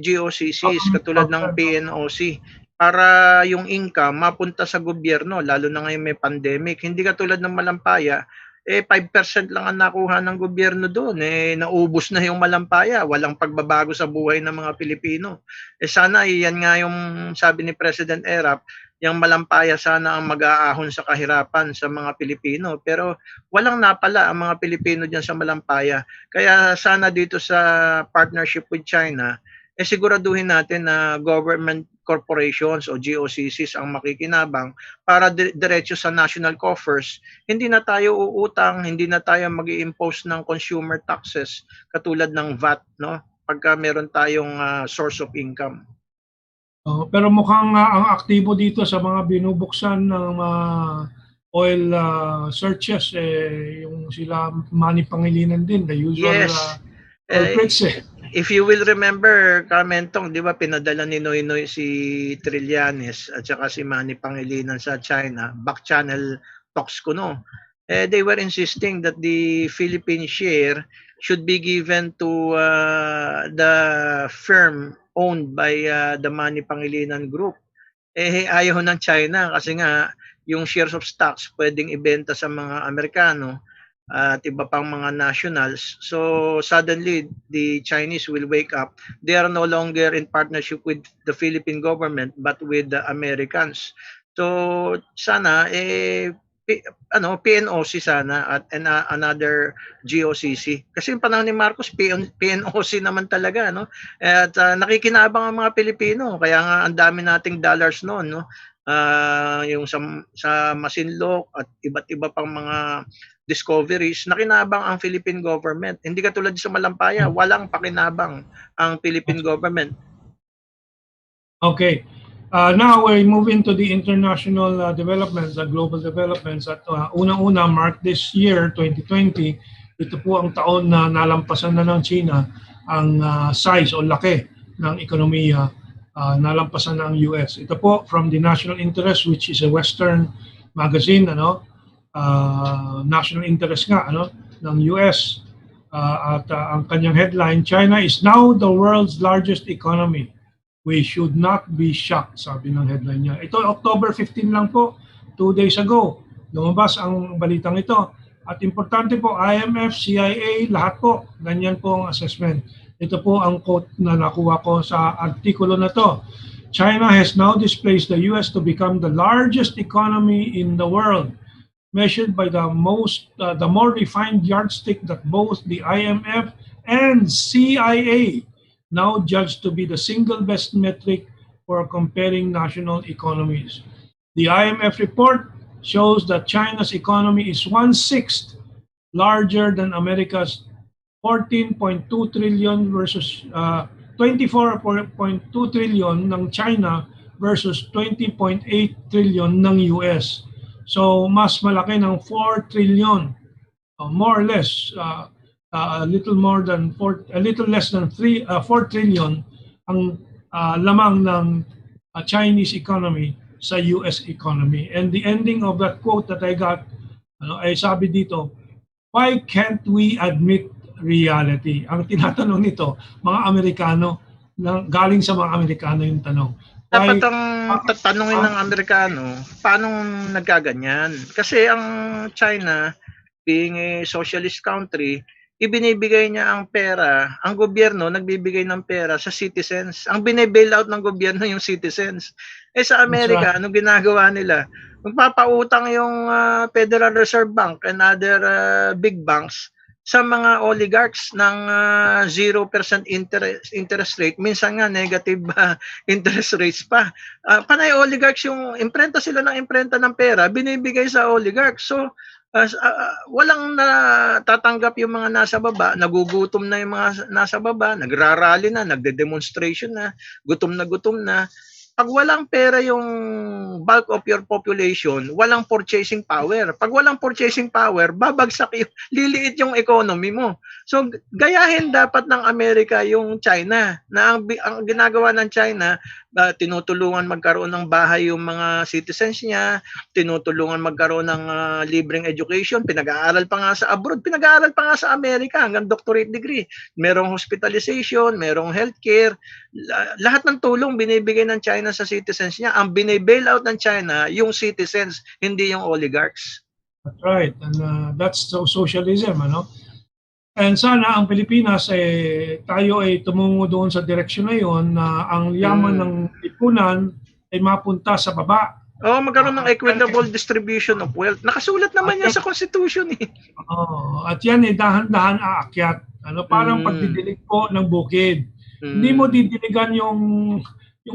GOCCs, katulad ng PNOC. Para yung income mapunta sa gobyerno, lalo na ngayon may pandemic. Hindi katulad ng Malampaya, 5% lang ang nakuha ng gobyerno doon. Naubos na yung Malampaya. Walang pagbabago sa buhay ng mga Pilipino. Sana yan nga yung sabi ni President Erap, yung Malampaya sana ang mag-aahon sa kahirapan sa mga Pilipino. Pero walang napala ang mga Pilipino dyan sa Malampaya. Kaya sana dito sa partnership with China, siguraduhin natin na government corporations o GOCCs ang makikinabang para diretso sa national coffers. Hindi na tayo uutang, hindi na tayo mag-i-impose ng consumer taxes katulad ng VAT, no? Pagka meron tayong source of income. Pero mukhang ang aktibo dito sa mga binubuksan ng oil searches, yung sila Manny Pangilinan din, the usual culprits. If you will remember, Mentong, di ba pinadala ni Noynoy si Trillanes at saka si Manny Pangilinan sa China, back channel talks ko, no? They were insisting that the Philippine share should be given to the firm owned by the Manny Pangilinan Group. Ayaw ng China kasi nga yung shares of stocks pwedeng ibenta sa mga Amerikano at iba pang mga nationals. So suddenly the Chinese will wake up. They are no longer in partnership with the Philippine government but with the Americans. So sana PNOC sana at another GOCC. Kasi yung panahon ni Marcos PNOC naman talaga, no? At nakikinabang ang mga Pilipino. Kaya nga ang dami nating dollars noon, no? Yung sa Masinloc at iba't iba pang mga discoveries, nakinabang ang Philippine government. Hindi katulad sa Malampaya, walang pakinabang ang Philippine government. Okay. Now we move into the international developments, the global developments. At unang-una, mark this year, 2020, ito po ang taon na nalampasan na ng China ang size o laki ng ekonomiya, nalampasan ng US. Ito po from the National Interest, which is a Western magazine, national interest nga ng US, at ang kanyang headline, China is now the world's largest economy. We should not be shocked, sabi ng headline niya. Ito, October 15 lang po, 2 days ago, lumabas ang balitang ito. At importante po, IMF, CIA, lahat po, ganyan po ang assessment. Ito po ang quote na nakuha ko sa artikulo na to. China has now displaced the US to become the largest economy in the world, measured by the more refined yardstick that both the IMF and CIA now judged to be the single best metric for comparing national economies. The IMF report shows that China's economy is 1/6 larger than America's 14.2 trillion versus 24.2 trillion ng China versus 20.8 trillion ng US. So mas malaki ng 4 trillion, more or less, a little less than 4 trillion ang lamang ng Chinese economy sa US economy. And the ending of that quote that I got, ay sabi dito, why can't we admit reality? Ang tinatanong nito, mga Amerikano, galing sa mga Amerikano yung tanong. Dapat Why? ang tatanungin ng Amerikano, paano nagkaganyan? Kasi ang China, being a socialist country, ibinibigay niya ang pera, ang gobyerno nagbibigay ng pera sa citizens. Ang bine-bail out ng gobyerno yung citizens. Eh sa Amerika, ano ginagawa nila? Magpapautang yung Federal Reserve Bank and other big banks sa mga oligarchs ng 0% interest rate. Minsan nga negative interest rates pa. Panay oligarchs yung imprenta sila ng imprenta ng pera, binibigay sa oligarchs. So walang natatanggap yung mga nasa baba, nagugutom na yung mga nasa baba, nagrarally na, nagde-demonstration na, gutom na gutom na. Pag walang pera yung bulk of your population, walang purchasing power. Pag walang purchasing power, babagsak yung, liliit yung economy mo. So, gayahin dapat ng Amerika yung China, na ang ginagawa ng China, tinutulungan magkaroon ng bahay yung mga citizens niya, tinutulungan magkaroon ng libreng education, pinag-aaral pa nga sa abroad, pinag-aaral pa nga sa Amerika hanggang doctorate degree. Merong hospitalization, merong healthcare, lahat ng tulong binibigay ng China sa citizens niya. Ang bine-bail out ng China, yung citizens, hindi yung oligarchs. That's right. And that's socialism, ano? And sana ang Pilipinas, tayo ay tumungo doon sa direksyon na yun na ang yaman ng lipunan ay mapunta sa baba. Magkaroon ng equitable distribution of wealth. Nakasulat naman yan sa Constitution eh. At yan ay dahan-dahan aakyat. Ano, parang pagdidilig po ng bukid. Hindi mo didiligan yung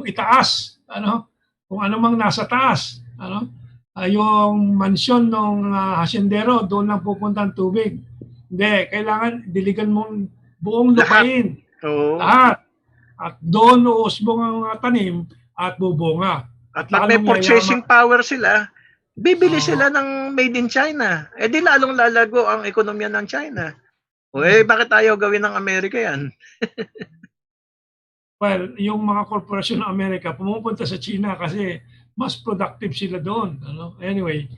itaas, ano? Kung ano mang nasa taas, ano? Yung mansyon ng hasyendero, doon lang pupunta ang tubig. Hindi, kailangan diligan mong buong lupain. Lahat. At doon uusbong ang tanim at bubunga. At pag may purchasing power sila, bibili sila ng made in China. Eh di lalong lalago ang ekonomiya ng China. Bakit ayaw gawin ng Amerika yan? Well, yung mga korporasyon ng Amerika pumupunta sa China kasi mas productive sila doon. Ano? Anyway,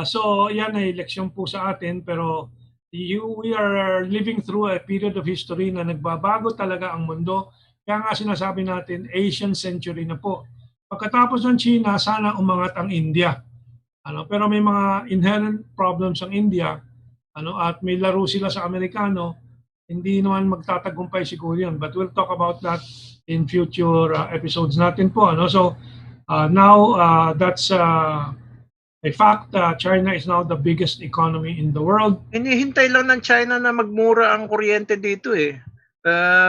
so yan ay leksyon po sa atin, pero we are living through a period of history na nagbabago talaga ang mundo. Kaya nga sinasabi natin, Asian century na po. Pagkatapos ng China, sana umangat ang India. Ano? Pero may mga inherent problems ang India, ano? At may laro sila sa Amerikano. Hindi naman magtatagumpay siguro yun. But we'll talk about that in future episodes natin po. Ano? So now that's a fact. China is now the biggest economy in the world. Hinihintay lang ng China na magmura ang kuryente dito eh.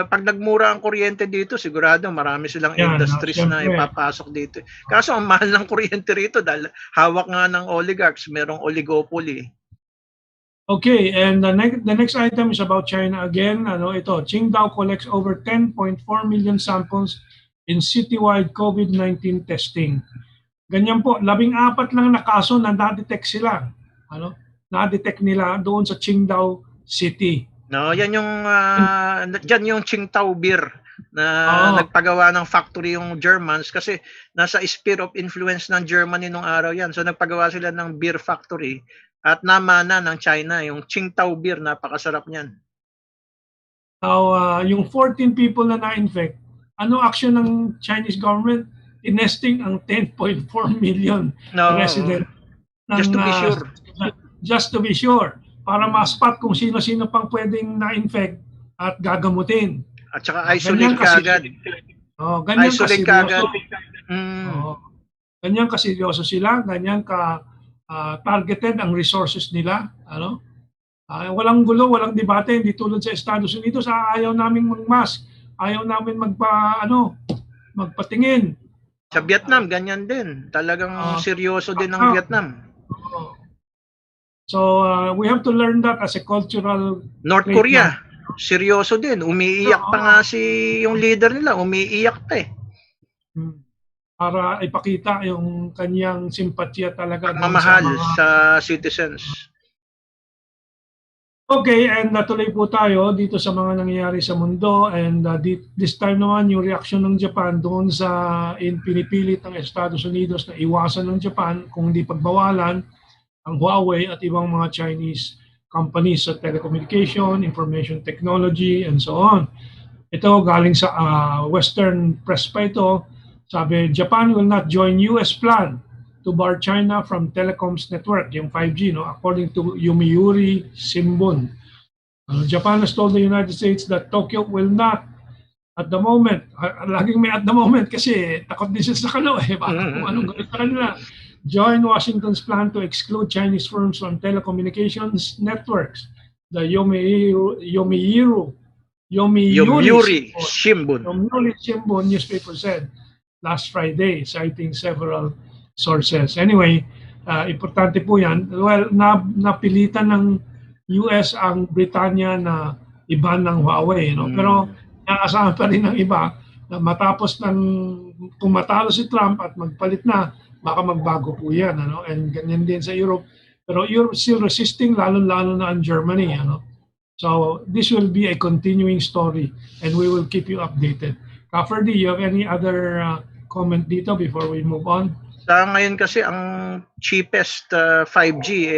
Pag nagmura ang kuryente dito, sigurado marami silang industries na ipapasok dito. Kaso ang mahal ng kuryente rito dahil hawak nga ng oligarchs, merong oligopoly. Okay, and the next item is about China again. Ano ito? Qingdao collects over 10.4 million samples in citywide COVID-19 testing. Ganyan po, 14 lang na kaso na na-detect sila. Ano? Na-detect nila doon sa Qingdao City. No, yan yung diyan yung Qingdao beer na nagpagawa ng factory yung Germans kasi nasa sphere of influence ng Germany nung araw yan. So nagpagawa sila ng beer factory. At namana ng China, yung Qingdao beer, napakasarap niyan. Now, yung 14 people na na-infect, ano action ng Chinese government? Inesting ang 10.4 million resident. Just to be sure. Just to be sure. Para ma-spot kung sino-sino pang pwedeng na-infect at gagamutin. At saka isolate kagad. Ganyan isolate kagad. Ganyan kaseryoso sila, ganyan targeted ang resources nila, ano? Walang gulo, walang debate, hindi tulad sa Estados Unidos, ayaw naming mag-mask, ayaw namin magpatingin. Sa Vietnam ganyan din. Talagang seryoso din ang Vietnam. So we have to learn that as a cultural North Korea, seryoso din. Umiiyak pa nga yung leader nila, umiiyak pa eh. Para ipakita yung kanyang simpatya talaga mamahal sa citizens. Okay, and natuloy po tayo dito sa mga nangyayari sa mundo, and this time naman yung reaksyon ng Japan doon sa pinipilit ng Estados Unidos na iwasan ng Japan kung hindi pagbawalan ang Huawei at ibang mga Chinese companies sa telecommunication, information technology, and so on. Ito galing sa Western press pa ito. Sabi, Japan will not join US plan to bar China from telecoms network, yung 5G, no? According to Yomiuri Shimbun. Japan has told the United States that Tokyo will not, at the moment, laging may at the moment kasi takot din sila sa kalaw baka kung anong gawin sa kanila, join Washington's plan to exclude Chinese firms from telecommunications networks. The Yomiuri Shimbun newspaper said last Friday, citing several sources. Anyway, importante po yan. Well, napilitan ng US ang Britanya na iban ng Huawei, no? Pero naasahan pa rin ng iba na matapos kung matalo si Trump at magpalit na, baka magbago po yan, ano? And ganyan din sa Europe. Pero Europe still resisting, lalo-lalo na ang Germany, ano? So this will be a continuing story and we will keep you updated. Ferdie, you have any other comment dito before we move on? Sa ngayon kasi ang cheapest 5G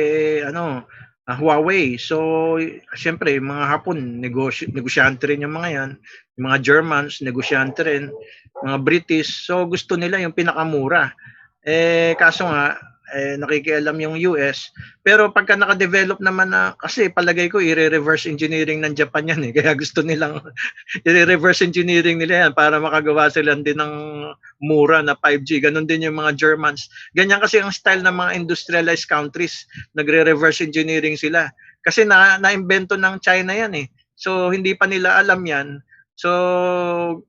Huawei. So, siyempre, mga Hapon, negosyante rin yung mga yan. Yung mga Germans, negosyante rin. Mga British. So, gusto nila yung pinakamura. Kaso nga, nakikialam yung US. Pero pagka naka-develop naman na, kasi palagay ko, i-reverse engineering ng Japan yan. Kaya gusto nilang i-reverse engineering nila yan para makagawa sila din ng mura na 5G. Ganon din yung mga Germans. Ganyan kasi ang style ng mga industrialized countries. Nagre-reverse engineering sila. Kasi na-invento ng China yan So, hindi pa nila alam yan. So,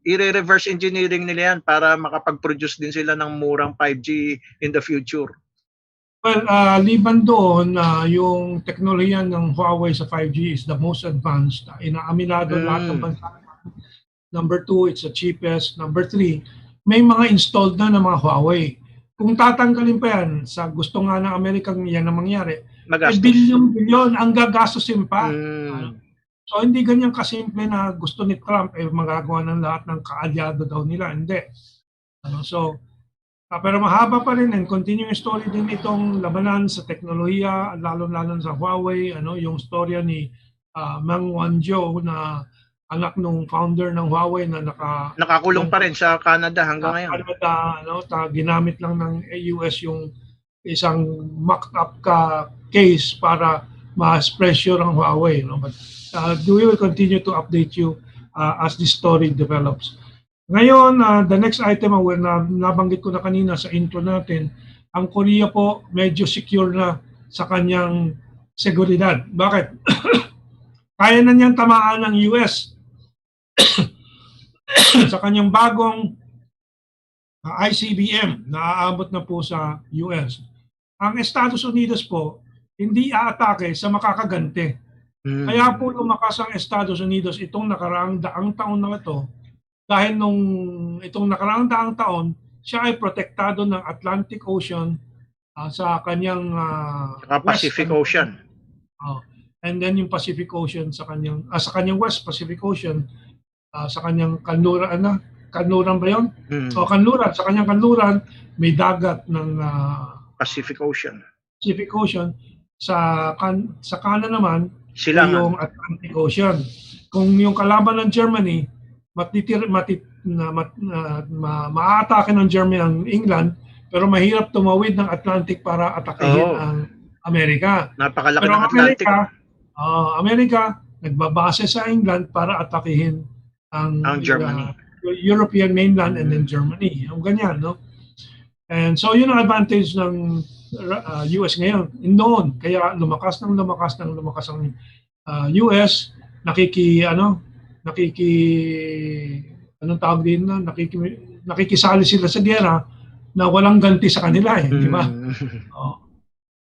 i-reverse engineering nila yan para makapag-produce din sila ng murang 5G in the future. Well, liban doon, yung teknolohiya ng Huawei sa 5G is the most advanced. Inaaminado lahat ng bansa. Number 2, it's the cheapest. Number 3, may mga installed na ng mga Huawei. Kung tatanggalin pa yan, sa gusto nga ng Amerikang yan na mangyari, bilyon ang gagastusin pa. So, hindi ganyan kasimple na gusto ni Trump magagawa ng lahat ng kaalyado daw nila. Hindi. Pero mahaba pa rin and continuing story din itong labanan sa teknolohiya, lalo-lalo sa Huawei, yung storya ni Meng Wanzhou na anak ng founder ng Huawei na nakakulong pa rin sa Canada hanggang ngayon. Canada, ginamit lang ng US yung isang mocked up case para ma-pressure ang Huawei. But we will continue to update you as this story develops. Ngayon, the next item na nabanggit ko na kanina sa intro natin, ang Korea po medyo secure na sa kanyang seguridad. Bakit? Kaya na niyang tamaan ng US sa kanyang bagong ICBM na aabot na po sa US. Ang Estados Unidos po, hindi aatake sa makakaganti. Kaya po lumakas ang Estados Unidos itong nakaraang daang taon na ito. Dahil itong nakaraang daang taon, siya ay protektado ng Atlantic Ocean sa kanyang Pacific Ocean. And then yung Pacific Ocean sa kanyang West Pacific Ocean, sa kanyang kanluran, kanluran ba yun? Kanluran, sa kanyang kanluran may dagat ng Pacific Ocean. Pacific Ocean. Sa kanan naman Silangan. Yung Atlantic Ocean. Kung yung kalaban ng Germany maatake ng Germany ang England, pero mahirap tumawid ng Atlantic para atakihin ang Amerika. Napakalaki pero ng Atlantic. Amerika nagbabase sa England para atakihin ang Germany. European mainland and then Germany. Yung ganyan, no? And so yun ang advantage ng US ngayon. Noon, kaya lumakas ng US, nakikisali sila sa giyera na walang ganti sa kanila di ba?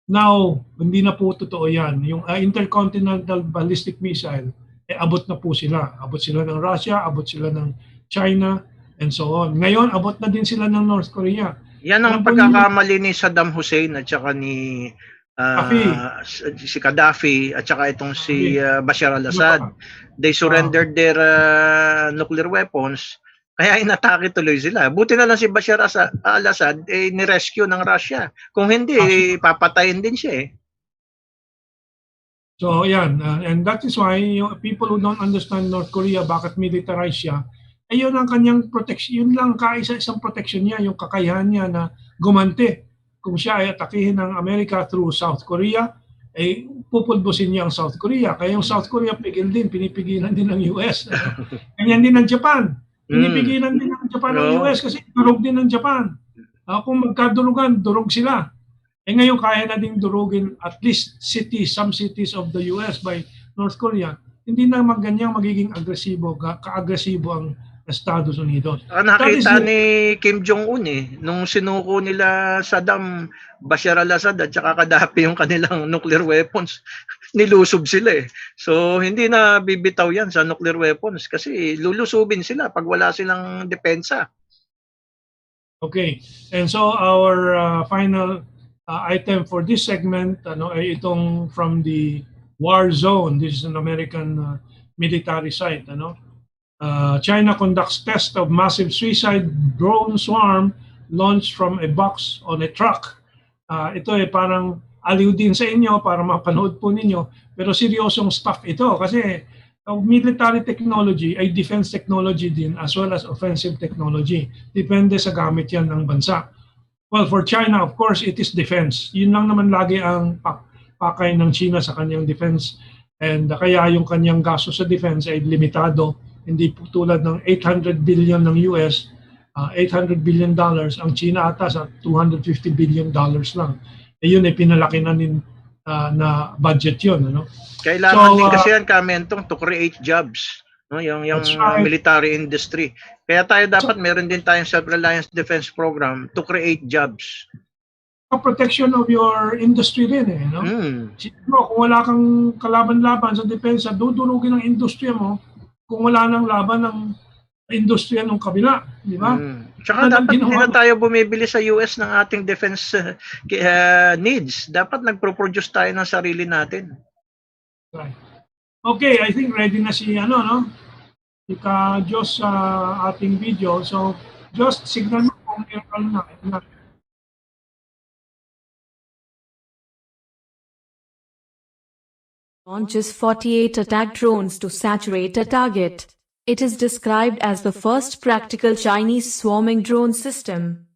Now, hindi na po totoo yan. Yung intercontinental ballistic missile, abot na po sila. Abot sila ng Russia, abot sila ng China, and so on. Ngayon, abot na din sila ng North Korea. Yan ang pagkakamali ni Saddam Hussein at saka ni si Gaddafi at saka itong si Bashar al-Assad. They surrendered their nuclear weapons, kaya inatake tuloy sila. Buti na lang si Bashar al-Assad ni-rescue ng Russia. Kung hindi, papatayin din siya So yan, and that is why people who don't understand North Korea, bakit militarize siya, Ayun ang kanyang protection, yun lang kaisa-isang protection niya, yung kakayahan niya na gumante. Kung siya ay atakihin ng Amerika through South Korea, ay pupulbusin niya ang South Korea. Kaya yung South Korea pinipigilan din ng US. Ganyan din ng Japan. Pinipigilan din ng Japan ng US kasi durog din ng Japan. Kung magkadurugan, durog sila. Ngayon kaya na ding durugin at least some cities of the US by North Korea. Hindi na ganyang magiging agresibo, ka-agresibo ang Estados Unidos. Nakita ni Kim Jong-un nung sinuko nila Saddam, Bashar al-Assad at saka Gaddafi yung kanilang nuclear weapons, nilusob sila So hindi na bibitaw yan sa nuclear weapons kasi lulusubin sila pag wala silang depensa. Okay, and so our final item for this segment ay itong from the war zone. This is an American military site. China conducts test of massive suicide drone swarm launched from a box on a truck. Ito ay parang aliw din sa inyo para mapanood po ninyo. Pero seryosong stuff ito kasi military technology ay defense technology din as well as offensive technology. Depende sa gamit yan ng bansa. Well, for China, of course, it is defense. Yun lang naman lagi ang pakay ng China sa kanyang defense. And kaya yung kanyang gasto sa defense ay limitado. Hindi po tulad ng 800 billion ng US, $800 billion, ang China ata sa $250 billion lang. Yun ay pinalaki na na budget yun. Kailangan din kasi yan, Mentong, to create jobs. Yung right. Military industry. Kaya tayo dapat meron din tayong self-reliance defense program to create jobs. Protection of your industry din Siguro, kung wala kang kalaban-laban sa depensa, dudurugin ang industriya mo kung wala nang laban ng industriya ng kabila, di ba? Tsaka dapat hindi na tayo bumibili sa US ng ating defense needs. Dapat nagpo-produce tayo ng sarili natin. Right. Okay, I think ready na si Ika-Diyos sa ating video. So, just signal mo kung meron na. Launches 48 attack drones to saturate a target. It is described as the first practical Chinese swarming drone system.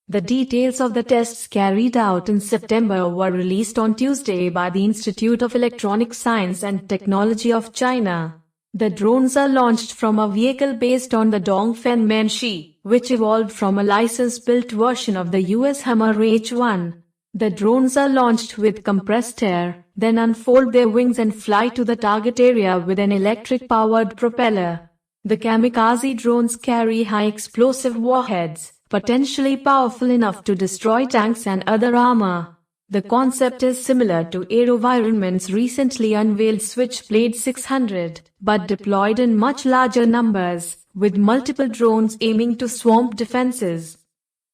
The details of the tests carried out in September were released on Tuesday by the Institute of Electronic Science and Technology of China. The drones are launched from a vehicle based on the Dongfeng Menshi, which evolved from a license-built version of the US Hummer H1. The drones are launched with compressed air, then unfold their wings and fly to the target area with an electric-powered propeller. The kamikaze drones carry high explosive warheads, potentially powerful enough to destroy tanks and other armor. The concept is similar to AeroVironment's recently unveiled Switchblade 600, but deployed in much larger numbers, with multiple drones aiming to swamp defenses.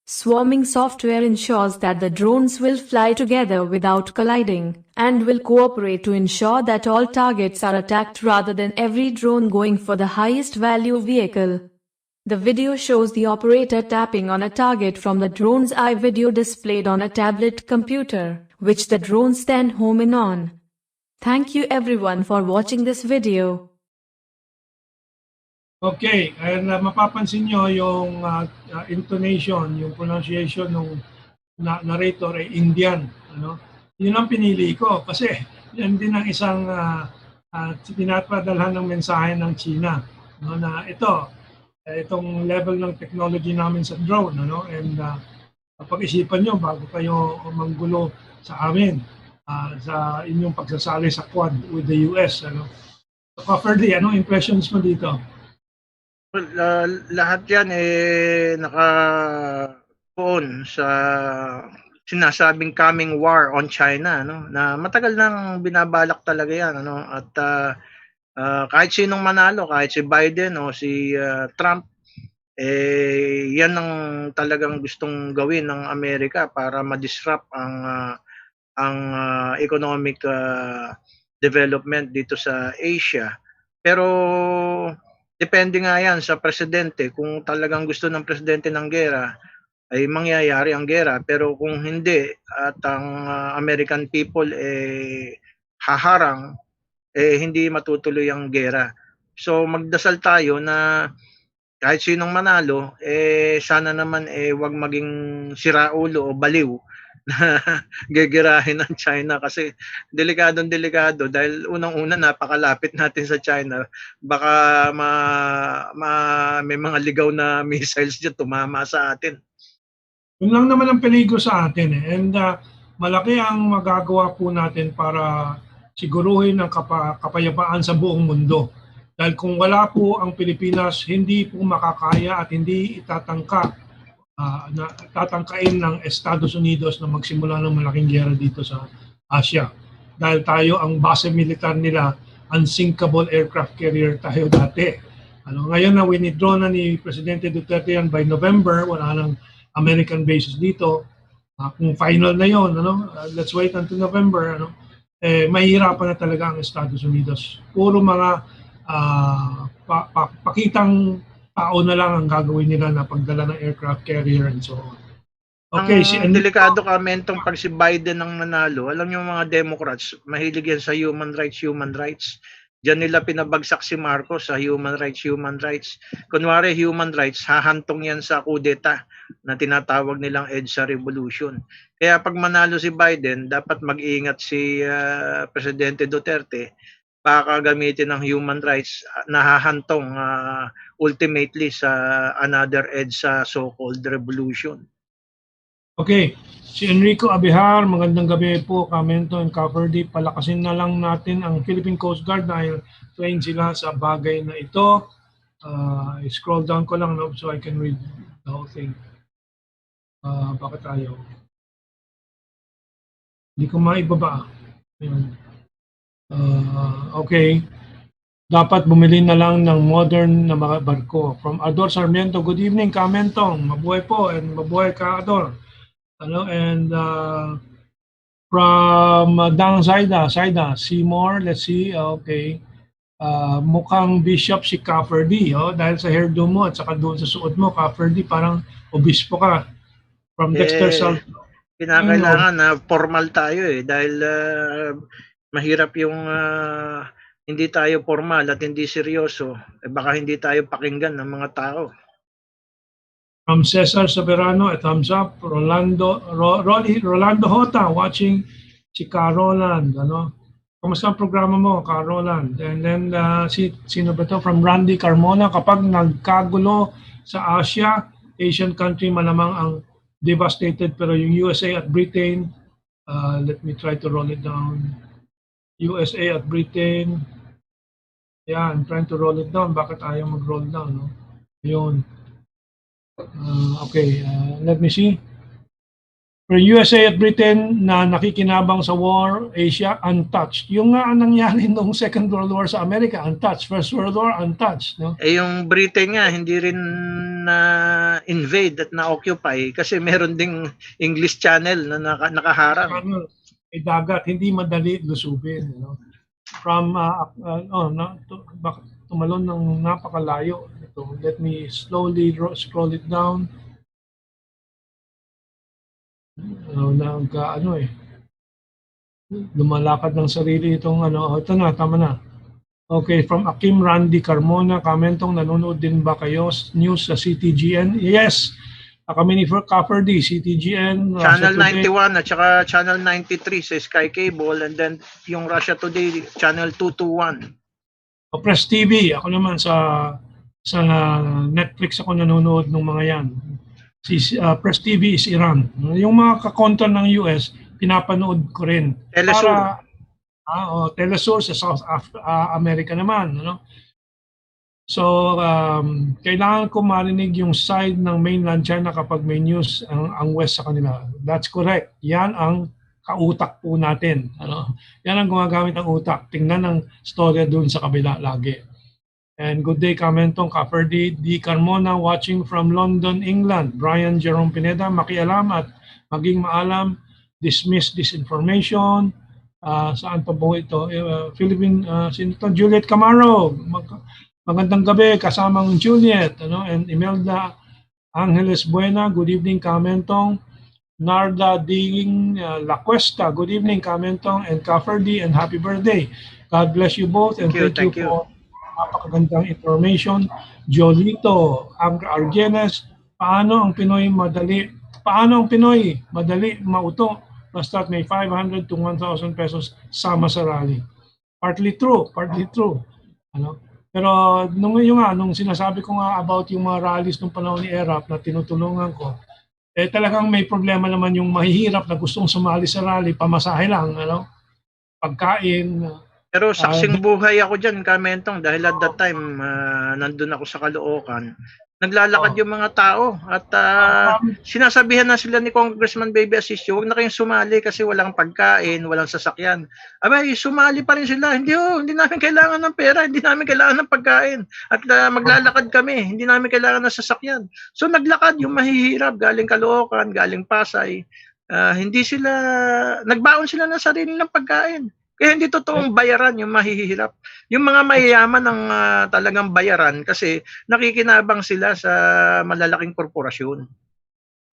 Swarming software ensures that the drones will fly together without colliding, and will cooperate to ensure that all targets are attacked rather than every drone going for the highest value vehicle. The video shows the operator tapping on a target from the drone's eye video displayed on a tablet computer, which the drones then home in on. Thank you everyone for watching this video. Okay, and mapapansin nyo yung intonation, yung pronunciation ng narrator ay Indian. Yun ang pinili ko kasi yan din ang isang pinapadalhan ng mensahe ng China na itong level ng technology namin sa drone. And pag-isipan nyo bago kayo manggulo sa amin sa inyong pagsasali sa Quad with the US. So, Ferdie, anong impressions mo dito? Well, lahat yan naka-poon sa sinasabing coming war on China, na matagal nang binabalak talaga yan, at kahit sinong manalo, kahit si Biden o si Trump, yan ang talagang gustong gawin ng Amerika para ma-disrupt ang economic development dito sa Asia. Pero depende nga yan sa presidente. Kung talagang gusto ng presidente ng gera, ay mangyayari ang gera. Pero kung hindi, at ang American people haharang, hindi matutuloy ang gera. So magdasal tayo na kahit sinong manalo, sana naman wag maging siraulo o baliw na gegerahin ng China kasi delikadong-delikado dahil unang-una napakalapit natin sa China. Baka may mga ligaw na missiles diyan tumama sa atin. Yun lang naman ang peligro sa atin eh. And malaki ang magagawa po natin para siguruhin ang kapayapaan sa buong mundo. Dahil kung wala po ang Pilipinas, hindi po makakaya at hindi tatangkain ng Estados Unidos na magsimula ng malaking giyera dito sa Asia. Dahil tayo ang base militar nila, unsinkable aircraft carrier tayo dati. Ngayon na winidraw na ni Presidente Duterte yan by November, wala nang American bases dito. Kung final na yon, let's wait until November. Mahihirapan na talaga ang Estados Unidos. Puro mga pakitang tao na lang ang gagawin nila na pagdala ng aircraft carrier and so on. Okay, ang delikado ka, Mentong, pag si Biden ang nanalo, alam niyo mga Democrats, mahilig yan sa human rights. Diyan nila pinabagsak si Marcos sa human rights. Kunwari human rights, hahantong yan sa kudeta na tinatawag nilang EDSA Revolution. Kaya pag manalo si Biden, dapat mag-ingat si Presidente Duterte, baka gamitin ng human rights na hahantong ultimately sa another EDSA so-called revolution. Okay, si Enrico Abihar, magandang gabi po, Mentong and Ferdie. Palakasin na lang natin ang Philippine Coast Guard dahil train sila sa bagay na ito. Scroll down ko lang so I can read the whole thing. Bakit tayo? Hindi ko maibaba. Okay. Dapat bumili na lang ng modern na mga barko. From Ador Sarmiento, good evening, Mentong. Mabuhay po and mabuhay ka, Ador. And from Dang Saida, Seymour, let's see, okay. Mukhang bishop si Ferdie, dahil sa hairdo mo at saka doon sa suot mo, Ferdie, parang obispo ka. From Dexter Sal. Kinakailangan na formal tayo dahil mahirap yung hindi tayo formal at hindi seryoso. Baka hindi tayo pakinggan ng mga tao. From Cesar Soberano, a thumbs up. Rolando Hota, watching si Roland. Kamusta ang programa mo, Roland? And then, sino ba ito? From Randy Carmona, kapag nagkagulo sa Asian country, malamang ang devastated. Pero yung USA at Britain, let me try to roll it down. USA at Britain. Yeah, I'm trying to roll it down. Bakit ayaw mag-roll down? No? Yun. Okay, let me see. For USA at Britain na nakikinabang sa war, Asia, untouched. Yung nga nangyari nung Second World War sa Amerika, untouched. First World War, untouched. No? Yung Britain nga, hindi rin na-invade at na-occupy kasi meron ding English channel na nakaharang. Dagat, hindi madali lusubin. From, tumalon ng napakalayo. So let me slowly scroll it down. Lumalakad ng sarili itong ito na, tama na. Okay, from Akim Randy Carmona, Mentong, nanonood din ba kayo news sa CTGN? Yes, kami ni Ferdie, CTGN. Channel 91 at saka Channel 93 sa Sky Cable, and then yung Russia Today, Channel 221. Press TV, ako naman sa Netflix ako nanonood ng mga yan. Press TV is Iran. Yung mga kakontra ng US, pinapanood ko rin. Telesur. Telesur sa South America naman. So, kailangan ko marinig yung side ng mainland China kapag may news ang West sa kanila. That's correct. Yan ang kautak po natin. Yan ang gumagamit ng utak. Tingnan ang storya dun sa kabila lagi. And good day, Mentong, Ferdie, D. Carmona, watching from London, England. Brian Jerome Pineda, makialam at maging maalam, dismiss disinformation. Saan pa po ito? Philippine, Juliet Camaro. Magandang gabi, kasamang Juliet. And Imelda Angeles Buena, good evening, Mentong. Narda Ding La Cuesta, good evening, Mentong, and Ferdie, and happy birthday. God bless you both, and thank you for napakagandang information. Jolito, Argenes, paano ang Pinoy madali mauto basta't may 500 to 1,000 pesos sama sa rally. Partly true. Ano? Pero nung sinasabi ko nga about yung mga rallies nung panahon ni ERAP na tinutulungan ko, talagang may problema naman yung mahihirap na gustong sumali sa rally, pamasahe lang, pagkain. Pero saksing buhay ako dyan, Mentong, dahil at that time, nandun ako sa Caloocan. Naglalakad yung mga tao at sinasabihan na sila ni Congressman Baby Asisio, huwag na kayong sumali kasi walang pagkain, walang sasakyan. Abay, sumali pa rin sila. Hindi namin kailangan ng pera, hindi namin kailangan ng pagkain. At maglalakad kami, hindi namin kailangan ng sasakyan. So naglakad yung mahihirap, galing Caloocan, galing Pasay. Nagbaon sila ng sarili ng pagkain. Kaya hindi totoong bayaran yung mahihirap. Yung mga mayayaman ang talagang bayaran kasi nakikinabang sila sa malalaking korporasyon.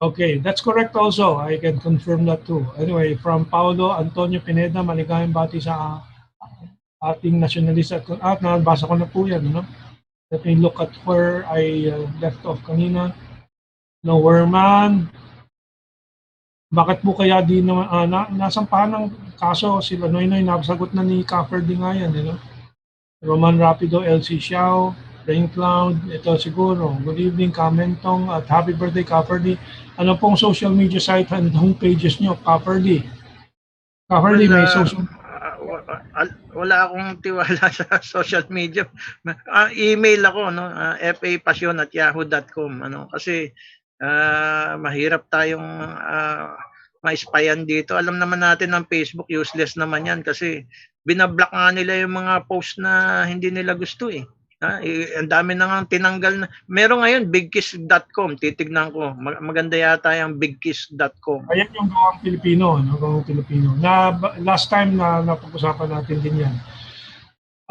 Okay, that's correct also. I can confirm that too. Anyway, from Paulo Antonio Pineda, maligayang bati sa ating nationalist at nabasa ko na po yan. Let me look at where I left off kanina. No, Herman. Bakit po kaya di nasampahan ng kaso sila Noynoy, nasagot na ni Ferdie nga yan, Roman Rapido, LC Xiao, Rain Cloud, ito siguro. Good evening, Mentong, at happy birthday, Ferdie. Ano pong social media site and homepages nyo, Ferdie? Ferdie, may social wala akong tiwala sa social media. Email ako, fapasyon@yahoo.com, kasi mahirap tayong ma-spyan dito. Alam naman natin ng Facebook, useless naman yan kasi binablock nga nila yung mga post na hindi nila gusto ang dami na nga tinanggal na. Meron ngayon, bigkiss.com. Titignan ko. Maganda yata yung bigkiss.com. Ayan yung gawang Pilipino. Gawang Pilipino. Last time na napag-usapan natin din yan.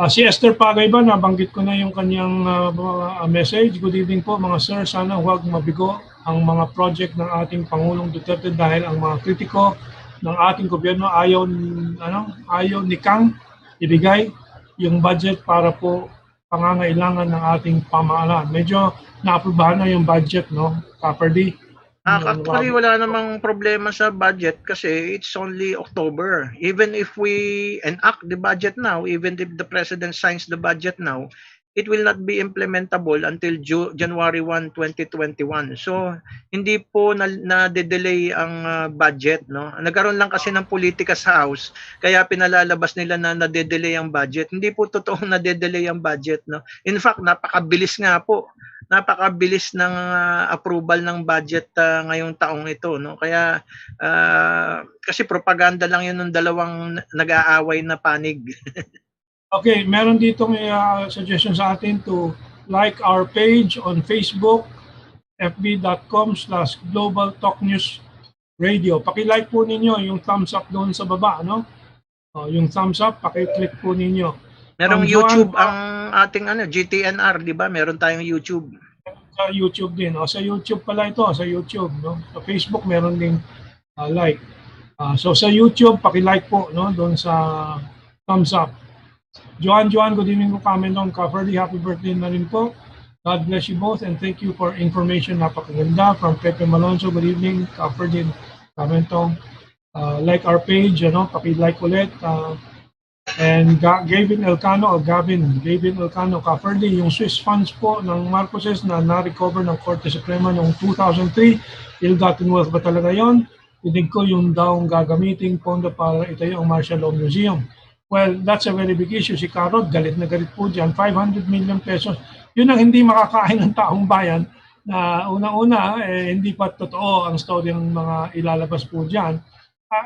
Si Esther Pagay ba, nabanggit ko na yung kanyang message. Good evening po mga sir. Sana huwag mabigo ang mga project ng ating Pangulong Duterte dahil ang mga kritiko ng ating gobyerno ayaw ni Kang ibigay yung budget para po pangangailangan ng ating pamahalaan. Medyo naaprubahan na yung budget, Ferdie? Actually, wala namang problema sa budget kasi it's only October. Even if we enact the budget now, even if the President signs the budget now, it will not be implementable until January 1, 2021. So, hindi po na-delay ang budget. Nagkaroon lang kasi ng politika sa House, kaya pinalalabas nila na na-delay ang budget. Hindi po totoong na-delay ang budget. In fact, napakabilis nga po. Napakabilis ng approval ng budget ngayong taong ito, kaya kasi propaganda lang yun ng dalawang nag-aaway na panig. Okay, meron dito may suggestion sa atin to like our page on Facebook, fb.com/globaltalknewsradio. Paki-like po ninyo yung thumbs up doon sa baba, yung thumbs up, paki-click po ninyo. Merong YouTube ang ating GTNR, di ba? Meron tayong YouTube. Sa YouTube din. Sa YouTube pala ito, sa YouTube. Sa Facebook meron ding like. So sa YouTube, paki-like po doon sa thumbs up. Joan, good evening po, Mentong, Ferdie, happy birthday na rin po. God bless you both and thank you for information. Napakaganda. From Pepe Malonzo, good evening, Ferdie, Mentong. Like our page, paki-like ulit. And Gavin Elcano, Ferdie, yung Swiss funds po ng Marcoses na na-recover ng Korte Suprema noong 2003, ill-gotten wealth ba talaga yon? Tinig ko yung daw gagamiting pondo para itayo ang Martial Law Museum. Well, that's a very big issue. Si Karod, galit na galit po dyan. 500 million pesos. Yun ang hindi makakain ng taong bayan na unang-una, hindi pa totoo ang story ng mga ilalabas po dyan.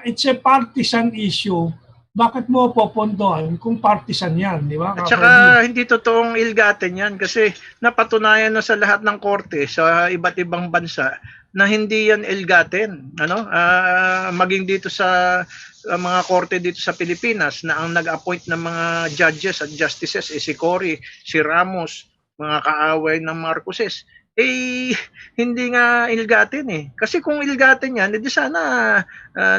It's a partisan issue. Bakit mo popondohan kung partisan yan, di ba? At saka hindi totoong ill-gotten yan kasi napatunayan na sa lahat ng korte sa iba't ibang bansa na hindi yan ill-gotten. Maging dito sa mga korte dito sa Pilipinas na ang nag-appoint ng mga judges at justices si Cory, si Ramos, mga kaaway ng Marcoses. hindi nga ilgatin eh. Kasi kung ilgatin yan, edi sana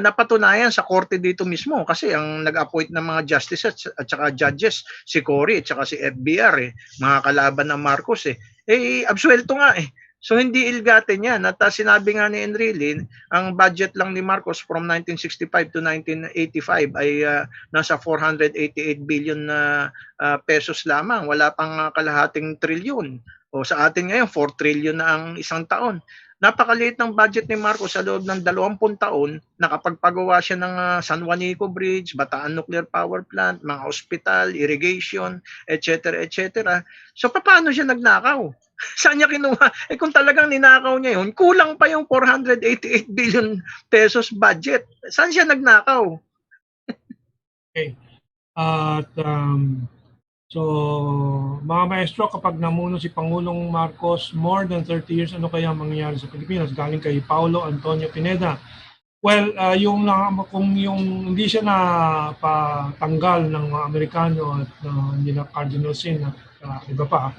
napatunayan sa korte dito mismo. Kasi ang nag-appoint ng mga justices at saka judges, si Cory at saka si FBR eh, mga kalaban ng Marcos eh. Absuelto nga eh. So hindi ilgatin yan. At sinabi nga ni Enrile, ang budget lang ni Marcos from 1965 to 1985 ay nasa 488 billion na pesos lamang. Wala pang kalahating trilyon. O sa atin ngayon, 4 trillion na ang isang taon. Napakaliit ng budget ni Marcos sa loob ng 20 taon, nakapagpagawa siya ng San Juanico Bridge, Bataan Nuclear Power Plant, mga hospital, irrigation, etc. etc. So paano siya nagnakaw? Saan niya kinuha? Kung talagang ninakaw niya yun, kulang pa yung 488 billion pesos budget. Saan siya nagnakaw? Okay. At so, mga maestro, kapag namuno si Pangulong Marcos more than 30 years, ano kaya mangyayari sa Pilipinas? Galing kay Paulo Antonio Pineda. Well, kung yung hindi siya na patanggal ng mga Amerikano at nila Cardinal Sin at iba pa,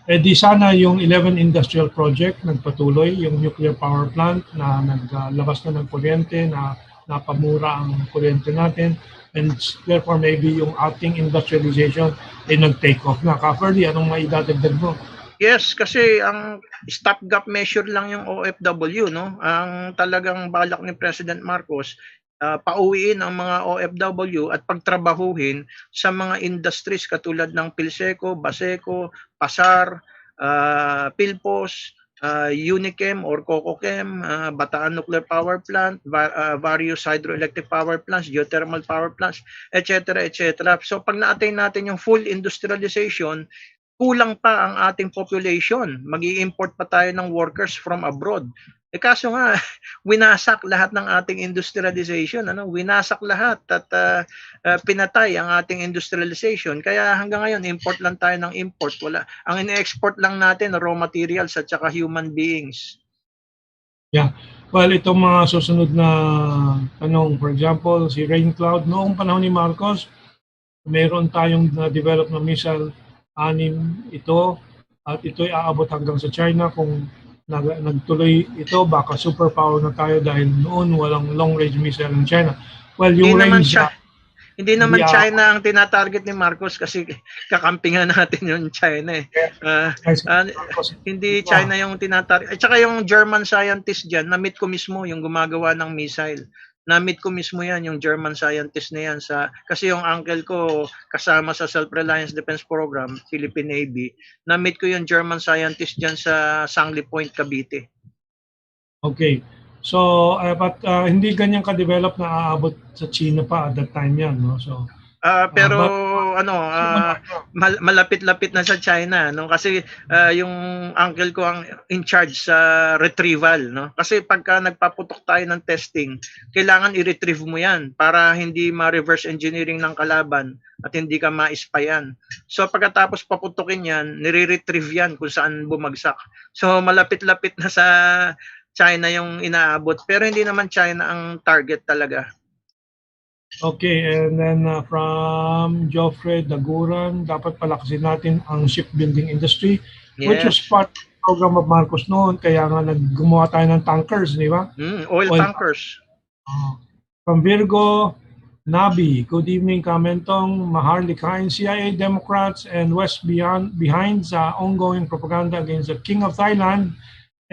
di sana yung 11 industrial project nagpatuloy, yung nuclear power plant na naglabas na ng kuryente, na napamura ang kuryente natin, and therefore maybe yung ating industrialization ay nag-take off na. Ferdie, anong maidadagdag mo? Yes, kasi ang stopgap measure lang yung OFW, no? Ang talagang balak ni President Marcos, pauwiin ang mga OFW at pagtrabahuhin sa mga industries katulad ng Pilseco, Baseco, Pasar, Pilpos, Unichem or Cocochem, Bataan Nuclear Power Plant, various hydroelectric power plants, geothermal power plants, etc. etc. So pag na-attain natin yung full industrialization, kulang pa ang ating population. Mag-i-import pa tayo ng workers from abroad. Kaso nga, winasak lahat ng ating industrialization. Winasak lahat at pinatay ang ating industrialization. Kaya hanggang ngayon, import lang tayo ng import. Wala. Ang ine-export lang natin, raw materials at saka human beings. Yeah. Well, itong mga susunod na tanong, for example, si Rain Cloud, noong panahon ni Marcos, mayroon tayong na-develop na missile, 6 ito, at ito'y aabot hanggang sa China. Kung nagtuloy ito, baka superpower na tayo dahil noon walang long-range missile ng China. Well, yung hindi naman China ang tinatarget ni Marcos kasi kakampingan natin yung China eh. Hindi China yung tinatarget. At saka yung German scientist dyan, na-meet ko mismo yung gumagawa ng missile. Na-meet ko mismo yan, yung German scientist na yan. Kasi yung uncle ko kasama sa Self-Reliance Defense Program, Philippine Navy, na-meet ko yung German scientist dyan sa Sangley Point, Cavite. Okay. So, but hindi ganyan ka-develop na aabot sa China pa at that time yan, no? So, pero malapit-lapit na sa China, no? Kasi yung uncle ko ang in charge sa retrieval, no? Kasi pagka nagpaputok tayo ng testing, kailangan i-retrieve mo yan para hindi ma-reverse engineering ng kalaban at hindi ka ma-spyan. So pagkatapos paputukin yan, nire-retrieve yan kung saan bumagsak. So malapit-lapit na sa China yung inaabot, pero hindi naman China ang target talaga. Okay, and then from Joffrey Daguran, dapat palakasin natin ang shipbuilding industry, which was part of the program of Marcos noon, kaya nga gumawa tayo ng tankers, di ba? Oil tankers. From Virgo, Nabi, good evening, Mentong, Maharlikain, CIA Democrats and West behind sa ongoing propaganda against the King of Thailand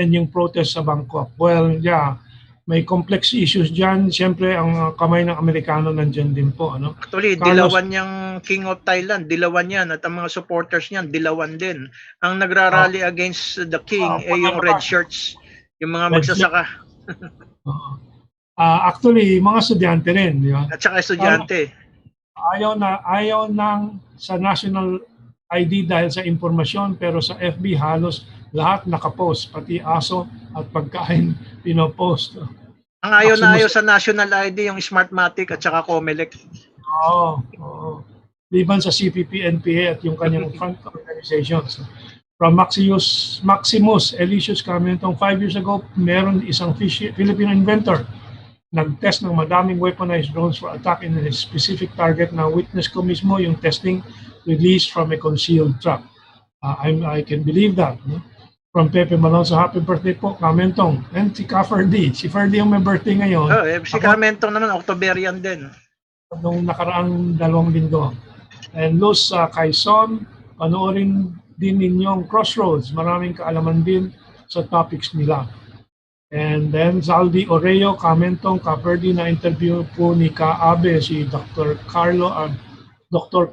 and yung protest sa Bangkok. Well, yeah, may complex issues dyan. Siyempre, ang kamay ng Amerikano nandyan din po. Ano? Actually, dilawan niyang King of Thailand, dilawan yan. At ang mga supporters niyan, dilawan din. Ang nagrarally against the King yung red shirts, yung mga magsasaka. Actually, mga estudyante rin. Di ba? At saka estudyante. Ayaw nang sa national ID dahil sa impormasyon, pero sa FB halos lahat nakapost, pati aso at pagkain pinopost. Ang ayaw na ayaw sa national ID yung Smartmatic at saka Comelec. Oo. Liban sa CPP, NPA at yung kanyang front organizations. From Maximus Elicius Camentong, 5 years ago, meron isang Filipino inventor. Nag-test ng madaming weaponized drones for attack in a specific target na witness ko mismo yung testing released from a concealed truck. I can believe that. No? from Pepe Malonzo. Happy birthday po, Mentong. And si Ferdie. Si Ferdie yung may birthday ngayon. Si Mentong naman, Octoberian din. Nung nakaraang 2 linggo. And Luz Quezon, panoorin din ninyong Crossroads. Maraming kaalaman din sa topics nila. And then Zaldi Oreo, Mentong, Ferdie, na interview po ni Kaabe si Dr.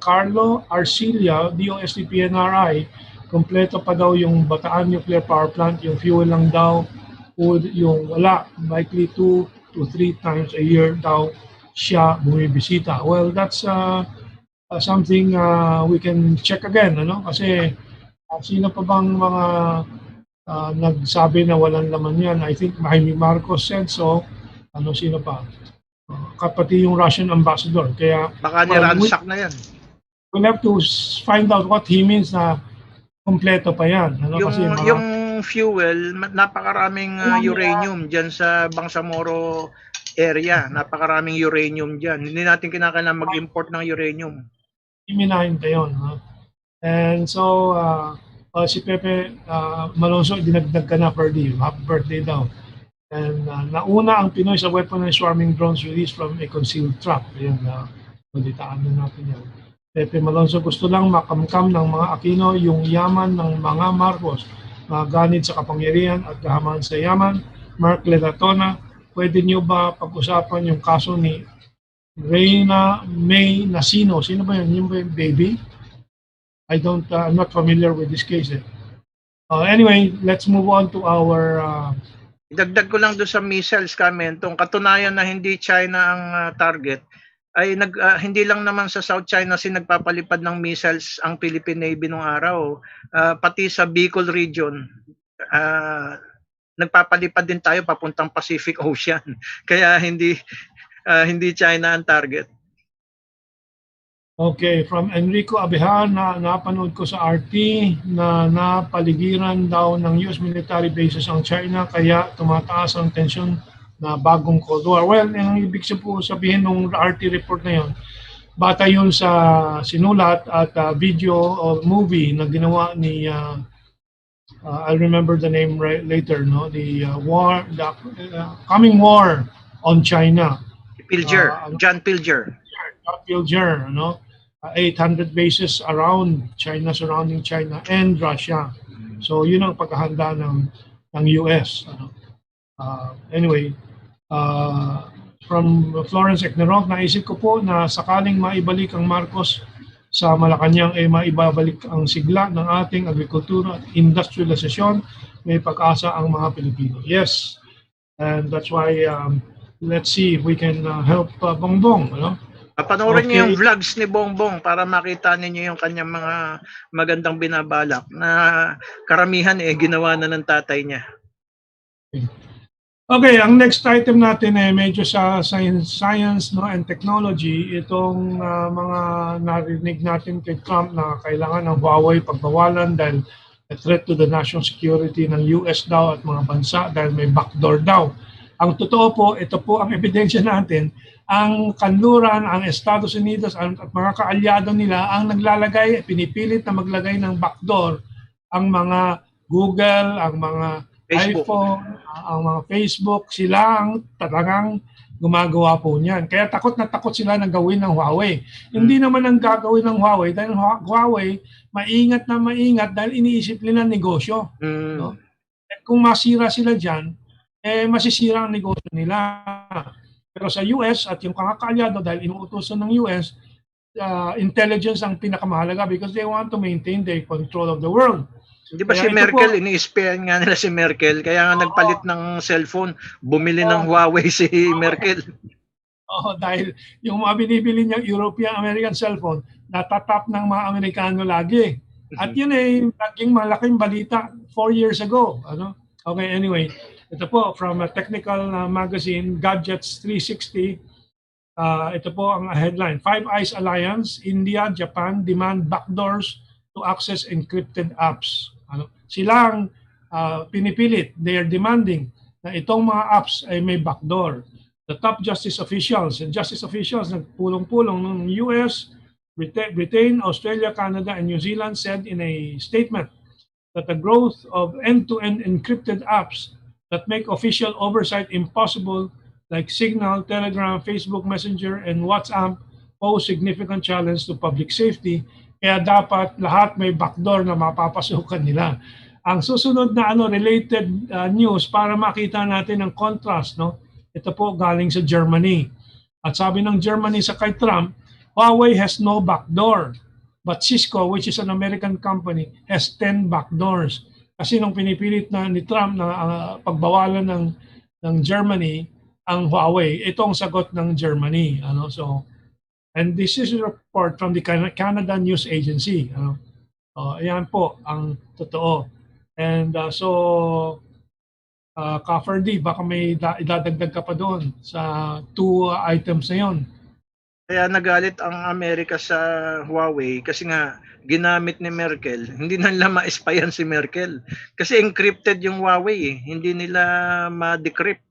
Carlo Arcilia, DOST PNRI. Kompleto pa daw yung Bataan Nuclear Power Plant, yung fuel lang daw, yung wala, likely 2 to 3 times a year daw siya bumibisita. Well, that's something we can check again, ano? Kasi sino pa bang mga nagsabi na walang laman yan? I think Jaime Marcos said so. Sino pa? Kapati yung Russian ambassador. Kaya baka niransak na yan. We'll have to find out what he means na kompleto pa yan. Yung fuel, napakaraming uranium dyan sa Bangsamoro area. Napakaraming uranium dyan. Hindi natin kinakailangan mag-import ng uranium. Iminahin pa yun. And so, si Pepe Malonzo, dinagdag ka na, Ferdie. Happy birthday daw. And nauna ang Pinoy sa weaponized swarming drones released from a concealed trap. Ayan, balitaan na natin yan. Pepe Malonzo, gusto lang makamkam ng mga Aquino yung yaman ng mga Marcos, mga ganit sa kapangyarihan at kahaman sa yaman. Mark Legatona, pwede niyo ba pag-usapan yung kaso ni Reyna May Nasino? Sino ba yun? Yung ba yung baby? I'm not familiar with this case. Anyway, let's move on to our... Idagdag ko lang doon sa missiles, Mentong. Katunayan na hindi China ang target, ay hindi lang naman sa South China nagpapalipad ng missiles ang Philippine Navy nung araw, pati sa Bicol region nagpapalipad din tayo papuntang Pacific Ocean. Kaya hindi China ang target. Okay, from Enrico Abehan, napanood ko sa RT na napaligiran daw ng US military bases ang China kaya tumataas ang tensyon na bagong Cold War. Well, ang ibig sabihin ng RT report na yun, bata yun sa sinulat at video o movie na ginawa ni, I'll remember the name later, no? The coming war on China. John Pilger. John Pilger, no? 800 bases around China, surrounding China and Russia. So yun ang paghahanda ng US. Anyway, from Florence Eknerov, naisip ko po na sakaling maibalik ang Marcos sa Malacanang ay maibabalik ang sigla ng ating agrikultura at industrialisasyon. May pag-asa ang mga Pilipino. Yes, and that's why let's see if we can help Bongbong. Panoorin niyo yung vlogs ni Bongbong para makita niyo yung kanyang mga magandang binabalak na karamihan ginawa na ng tatay niya. Okay, ang next item natin medyo sa science no, and technology. Itong mga narinig natin kay Trump na kailangan ng Huawei pagbawalan dahil a threat to the national security ng US daw at mga bansa dahil may backdoor daw. Ang totoo po, ito po ang ebidensya natin, ang kanluran, ang Estados Unidos at mga kaalyado nila ang naglalagay, pinipilit na maglagay ng backdoor ang mga Google, ang mga Facebook. iPhone, ang mga Facebook, sila ang talagang gumagawa po niyan. Kaya takot na takot sila na gawin ng Huawei. Hindi naman ang gagawin ng Huawei dahil Huawei maingat na maingat dahil iniisip nila negosyo. No? At kung masira sila dyan, masisira ang negosyo nila. Pero sa US at yung kakaalyado dahil inuutosan ng US, intelligence ang pinakamahalaga because they want to maintain their control of the world. Hindi ba si Merkel, ini-espian nga nila si Merkel, kaya nga nagpalit ng cellphone, bumili ng Huawei si Merkel. Dahil yung mga binibili niyang European-American cellphone, natatap ng mga Amerikano lagi. At yun naging malaking balita 4 years ago. Okay, anyway. Ito po, from a technical magazine, Gadgets 360, ito po ang headline. Five Eyes Alliance, India, Japan demand backdoors to access encrypted apps. Silang pinipilit, they are demanding na itong mga apps ay may backdoor. The top justice officials nagpulong-pulong ng US, Britain, Australia, Canada, and New Zealand said in a statement that the growth of end-to-end encrypted apps that make official oversight impossible, like Signal, Telegram, Facebook Messenger, and WhatsApp, pose significant challenge to public safety. Kaya dapat lahat may backdoor na mapapasukan nila. Ang susunod na related news para makita natin ang contrast, no? Ito po galing sa Germany. At sabi ng Germany sa kay Trump, Huawei has no backdoor. But Cisco, which is an American company, has 10 backdoors. Kasi nung pinipilit na ni Trump na pagbawalan ng Germany ang Huawei, ito ang sagot ng Germany. So, and this is a report from the Canada News Agency. Ayan po ang totoo. And so, Ferdie, baka may idadagdag ka pa doon sa 2 items na yon. Kaya nagalit ang Amerika sa Huawei kasi nga ginamit ni Merkel. Hindi na nila ma-spyan si Merkel. Kasi encrypted yung Huawei, hindi nila ma-decrypt.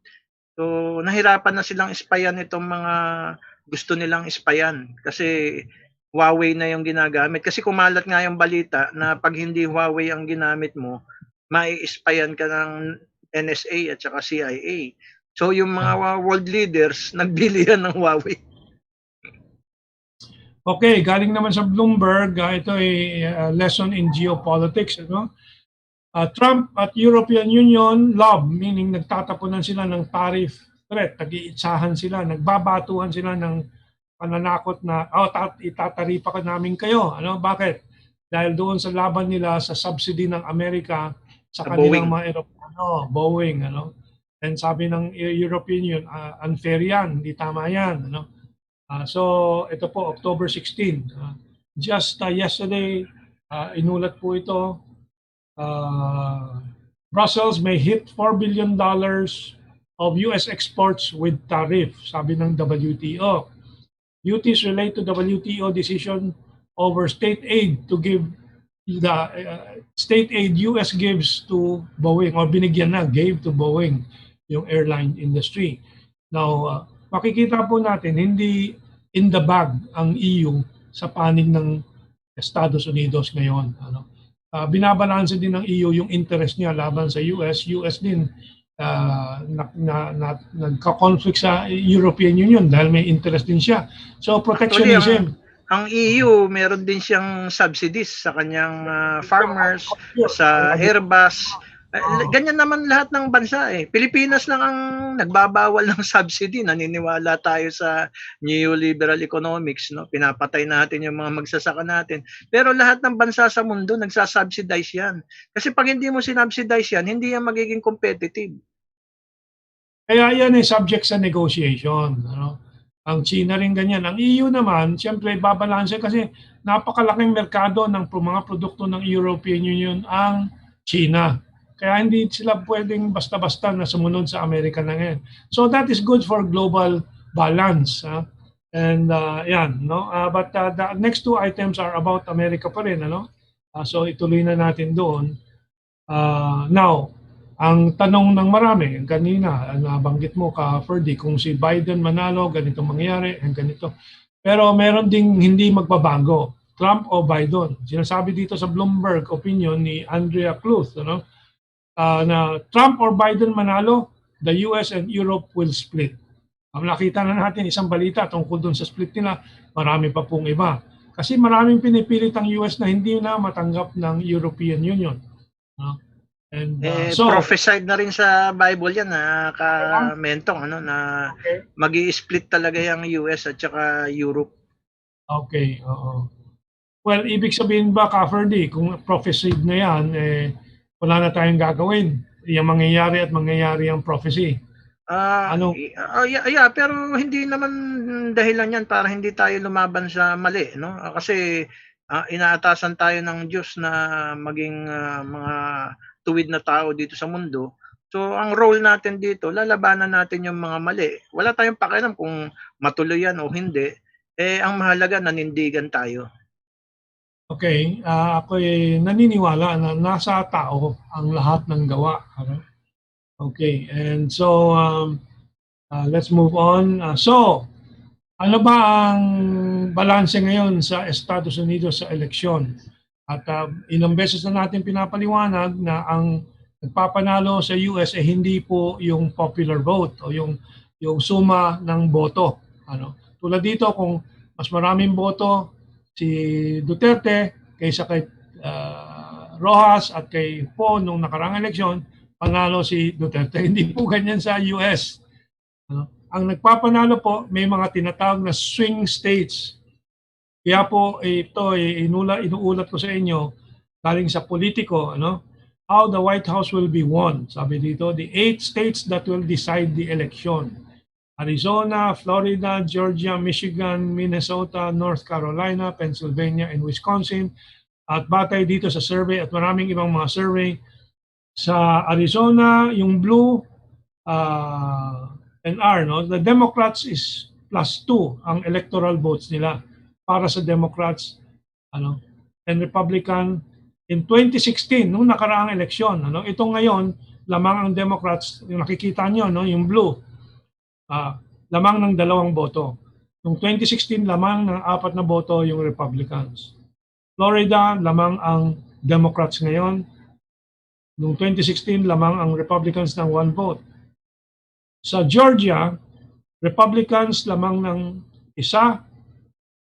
So nahirapan na silang spyan itong mga gusto nilang spyan. Kasi Huawei na yung ginagamit. Kasi kumalat nga yung balita na pag hindi Huawei ang ginamit mo, mai-spyan ka ng NSA at saka CIA. So yung mga world leaders, nagbili yan ng Huawei. Okay, galing naman sa Bloomberg, ito ay lesson in geopolitics. Trump at European Union love, meaning nagtatapunan sila ng tariff threat, nag-iitsahan sila, nagbabatuhan sila ng pananakot na, itataripa ka namin kayo. Bakit? Dahil doon sa laban nila sa subsidy ng Amerika sa kanilang mga aeroplano, Boeing. And sabi ng European Union, unfair yan, hindi tama yan. So ito po, October 16. Just yesterday, inulat po ito, Brussels may hit $4 billion of US exports with tariff, sabi ng WTO. Duties relate to WTO decision over state aid to give the state aid US gives to Boeing, or binigyan na, gave to Boeing, yung airline industry. Now, makikita po natin, hindi in the bag ang EU sa panig ng Estados Unidos ngayon. Binabalanse din ng EU yung interest niya laban sa US. US din nagka-conflict sa European Union dahil may interest din siya. So protectionism. Actually, ang EU, meron din siyang subsidies sa kanyang farmers, sa Airbus. Ganyan naman lahat ng bansa eh. Pilipinas lang ang nagbabawal ng subsidy. Naniniwala tayo sa neoliberal economics, no? Pinapatay natin yung mga magsasaka natin. Pero lahat ng bansa sa mundo nagsasubsidize yan. Kasi pag hindi mo sinubsidize yan, hindi yan magiging competitive. Kaya yan ay subject sa negotiation. Ang China rin ganyan. Ang EU naman, siyempre babalanse kasi napakalaking merkado ng mga produkto ng European Union ang China. Kaya hindi sila pwedeng basta-basta na sumunod sa Amerika na ngayon. So that is good for global balance. And yan, no? But the next 2 items are about America pa rin. So ituloy na natin doon. Now, ang tanong ng marami, kanina, nabanggit mo ka, Ferdie, kung si Biden manalo, ganito mangyari, and ganito. Pero meron ding hindi magbabago. Trump o Biden. Sinasabi dito sa Bloomberg opinion ni Andrea Kluth, na Trump or Biden manalo, the US and Europe will split. Nakita na natin isang balita tungkol doon sa split nila, marami pa pong iba. Kasi maraming pinipilit ang US na hindi na matanggap ng European Union. And, so, prophesied na rin sa Bible yan, Mentong, na mag-i-split talaga yung US at saka Europe. Okay, oo. Well, ibig sabihin ba, Ferdie, kung prophesied na yan, wala na tayong gagawin. Yung mangyayari at mangyayari ang prophecy. Yeah, pero hindi naman dahilan yan para hindi tayo lumaban sa mali, no? Kasi inaatasan tayo ng Diyos na maging mga tuwid na tao dito sa mundo. So ang role natin dito, lalabanan natin yung mga mali. Wala tayong pakialam kung matuloy yan o hindi. Ang mahalaga, nanindigan tayo. Okay, ako ay naniniwala na nasa tao ang lahat ng gawa. Okay, and so let's move on. So, ano ba ang balanse ngayon sa Estados Unidos sa eleksyon? At ilang beses na natin pinapaliwanag na ang nagpapanalo sa US hindi po yung popular vote o yung suma ng boto. Tulad dito, kung mas maraming boto si Duterte kaysa kay Rojas at kay Po nung nakaraang eleksyon, panalo si Duterte. Hindi po ganyan sa US. Ang nagpapanalo po, may mga tinatawag na swing states. Kaya po ito inuulat ko sa inyo galing sa Politico, how the White House will be won. Sabi dito, the 8 states that will decide the election. Arizona, Florida, Georgia, Michigan, Minnesota, North Carolina, Pennsylvania, and Wisconsin. At batay dito sa survey at maraming ibang mga survey, sa Arizona, yung blue NR, the Democrats is +2 ang electoral votes nila para sa Democrats, and Republican in 2016 nung nakaraang eleksyon. Ito ngayon, lamang ang Democrats, yung nakikita nyo, yung blue, lamang ng 2 boto. Noong 2016, lamang ng 4 na boto yung Republicans. Florida, lamang ang Democrats ngayon. Noong 2016, lamang ang Republicans ng 1 vote. Sa Georgia, Republicans lamang ng 1.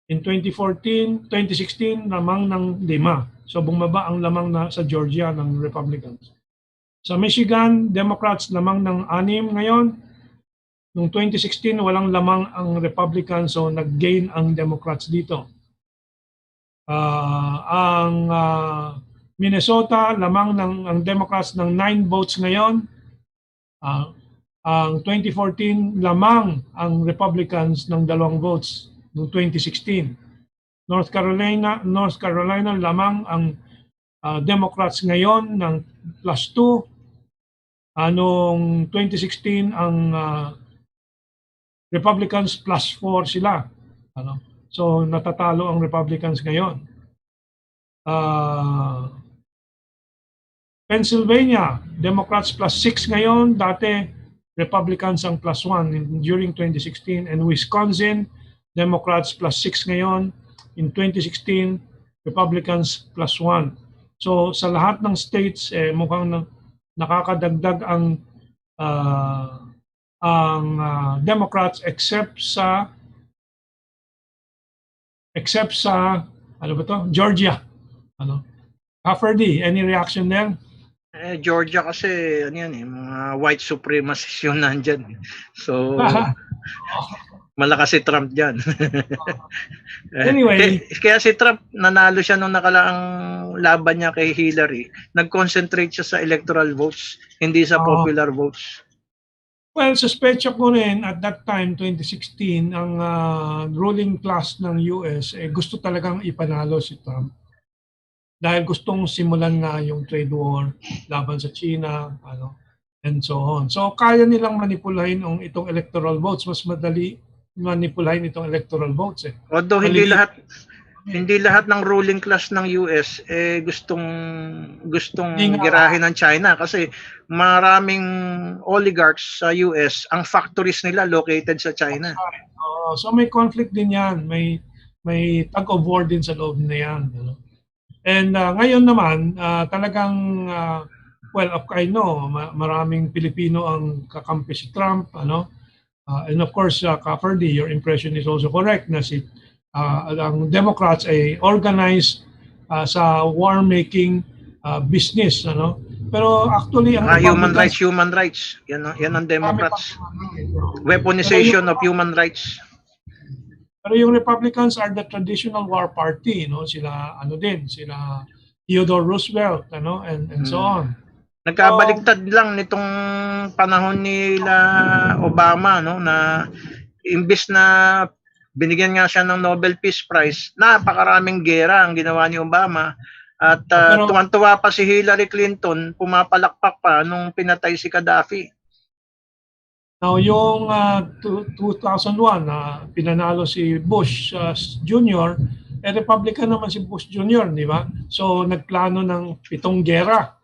In 2016, lamang ng 5. So bumaba ang lamang na sa Georgia ng Republicans. Sa Michigan, Democrats lamang ng 6 ngayon. Noong 2016, walang lamang ang Republicans, so nag-gain ang Democrats dito. Ang Minnesota, lamang ang Democrats ng 9 votes ngayon. Ang 2014, lamang ang Republicans ng 2 votes noong 2016. North Carolina, lamang ang Democrats ngayon ng +2. Noong 2016, ang Republicans +4 sila. So natatalo ang Republicans ngayon. Pennsylvania, Democrats +6 ngayon. Dati Republicans ang +1 during 2016. And Wisconsin, Democrats +6 ngayon. In 2016, Republicans +1. So sa lahat ng states, mukhang nakakadagdag ang Democrats except sa Georgia. Ferdie, any reaction there? Georgia kasi mga white supremacists yun nandyan. So malakas si Trump dyan. Anyway, kaya si Trump nanalo siya nung nakalaang laban niya kay Hillary. Nag-concentrate siya sa electoral votes, hindi sa popular votes. Well, suspecha ko rin at that time, 2016, ang ruling class ng US gusto talagang ipanalo si Trump. Dahil gustong simulan nga yung trade war laban sa China, and so on. So kaya nilang manipulahin itong electoral votes. Mas madali manipulahin itong electoral votes. Although hindi lahat ng ruling class ng US gustong girahin ng China kasi maraming oligarchs sa US, ang factories nila located sa China. So may conflict din yan, may tug of war din sa loob na yan. And ngayon naman talagang I know maraming Pilipino ang kakampi si Trump, and of course Ferdie, your impression is also correct na ang Democrats ay organized sa war-making business, Pero actually ang human rights. Yan ang Democrats. Weaponization of human rights. Pero yung Republicans are the traditional war party, Sila sila Theodore Roosevelt, and so on. Nagkabaliktad lang nitong panahon nila Obama, na imbis na binigyan nga siya ng Nobel Peace Prize, napakaraming gera ang ginawa ni Obama. At tuwan-tuwa pa si Hillary Clinton, pumapalakpak pa nung pinatay si Gaddafi. Now, yung 2001, pinanalo si Bush Jr., Republican naman si Bush Jr., di ba? So, nagplano ng 7 gera.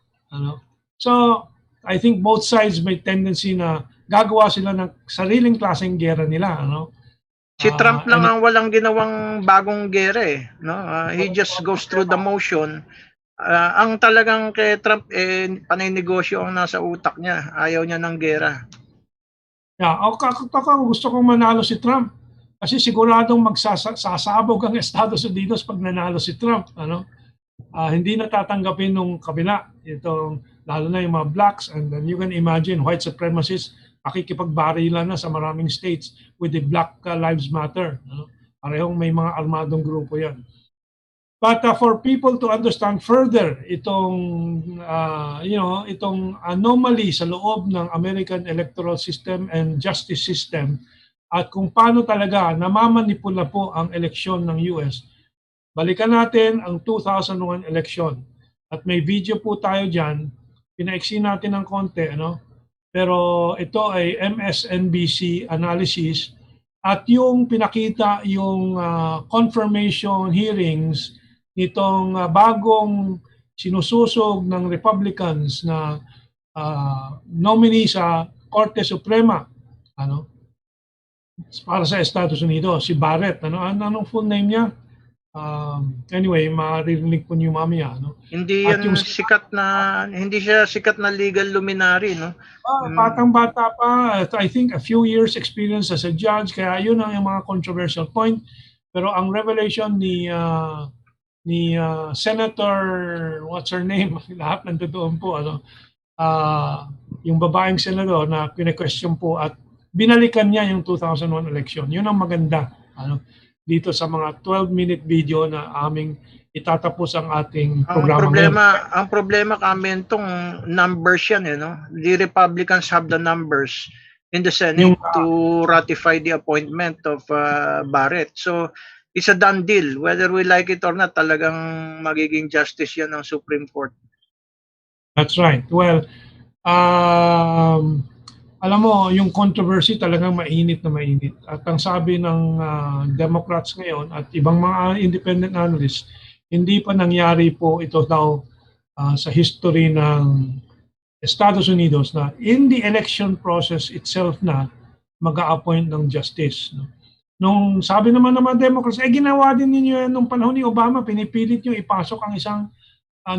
So, I think both sides may tendency na gagawa sila ng sariling klaseng gera nila. Si Trump lang And ang walang ginawang bagong gera eh, no? He just goes through the motion. Ang talagang kay Trump paninegosyo ang nasa utak niya. Ayaw niya ng gera. yeah, ako gusto kong manalo si Trump kasi siguradong magsasabog ang Estados Unidos pag nanalo si Trump, ano? Hindi natatanggapin nung kabila itong lalo na yung mga blacks, and then you can imagine white supremacists makikipagbarilan na sa maraming states with the Black Lives Matter, ano? Parehong may mga armadong grupo yan. But for people to understand further itong itong anomaly sa loob ng American electoral system and justice system at kung paano talaga namamanipula po ang eleksyon ng US, balikan natin ang 2001 election. At may video po tayo dyan, pinaiksi natin ng konti, ano? Pero ito ay MSNBC analysis at yung pinakita yung confirmation hearings nitong bagong sinususog ng Republicans na nominee sa Korte Suprema, ano? Para sa Estados Unidos, si Barrett, ano? Anong full name niya? Anyway, maririnig po niyo mamaya, no? Hindi yan hindi siya sikat na legal luminary, no? Batang-bata pa, I think a few years experience as a judge, kaya yun ang mga controversial point. Pero ang revelation ni Senator, what's her name? Lahat nandoon po, ano? Yung babaeng senador na kine-question po at binalikan niya yung 2001 election. Yun ang maganda, ano? Dito sa mga 12-minute video na aming itatapos ang ating programa. Ang problema Mentong, numbers yan, no? The Republicans have the numbers in the Senate to ratify the appointment of Barrett. So, it's a done deal. Whether we like it or not, talagang magiging justice yan ng Supreme Court. That's right. Well, alam mo, yung controversy talagang mainit na mainit. At ang sabi ng Democrats ngayon at ibang mga independent analysts, hindi pa nangyari po ito daw sa history ng Estados Unidos na in the election process itself na mag-a-appoint ng justice. No? Nung sabi naman ng mga Democrats, ginawa din ninyo yan nung panahon ni Obama, pinipilit nyo ipasok ang isang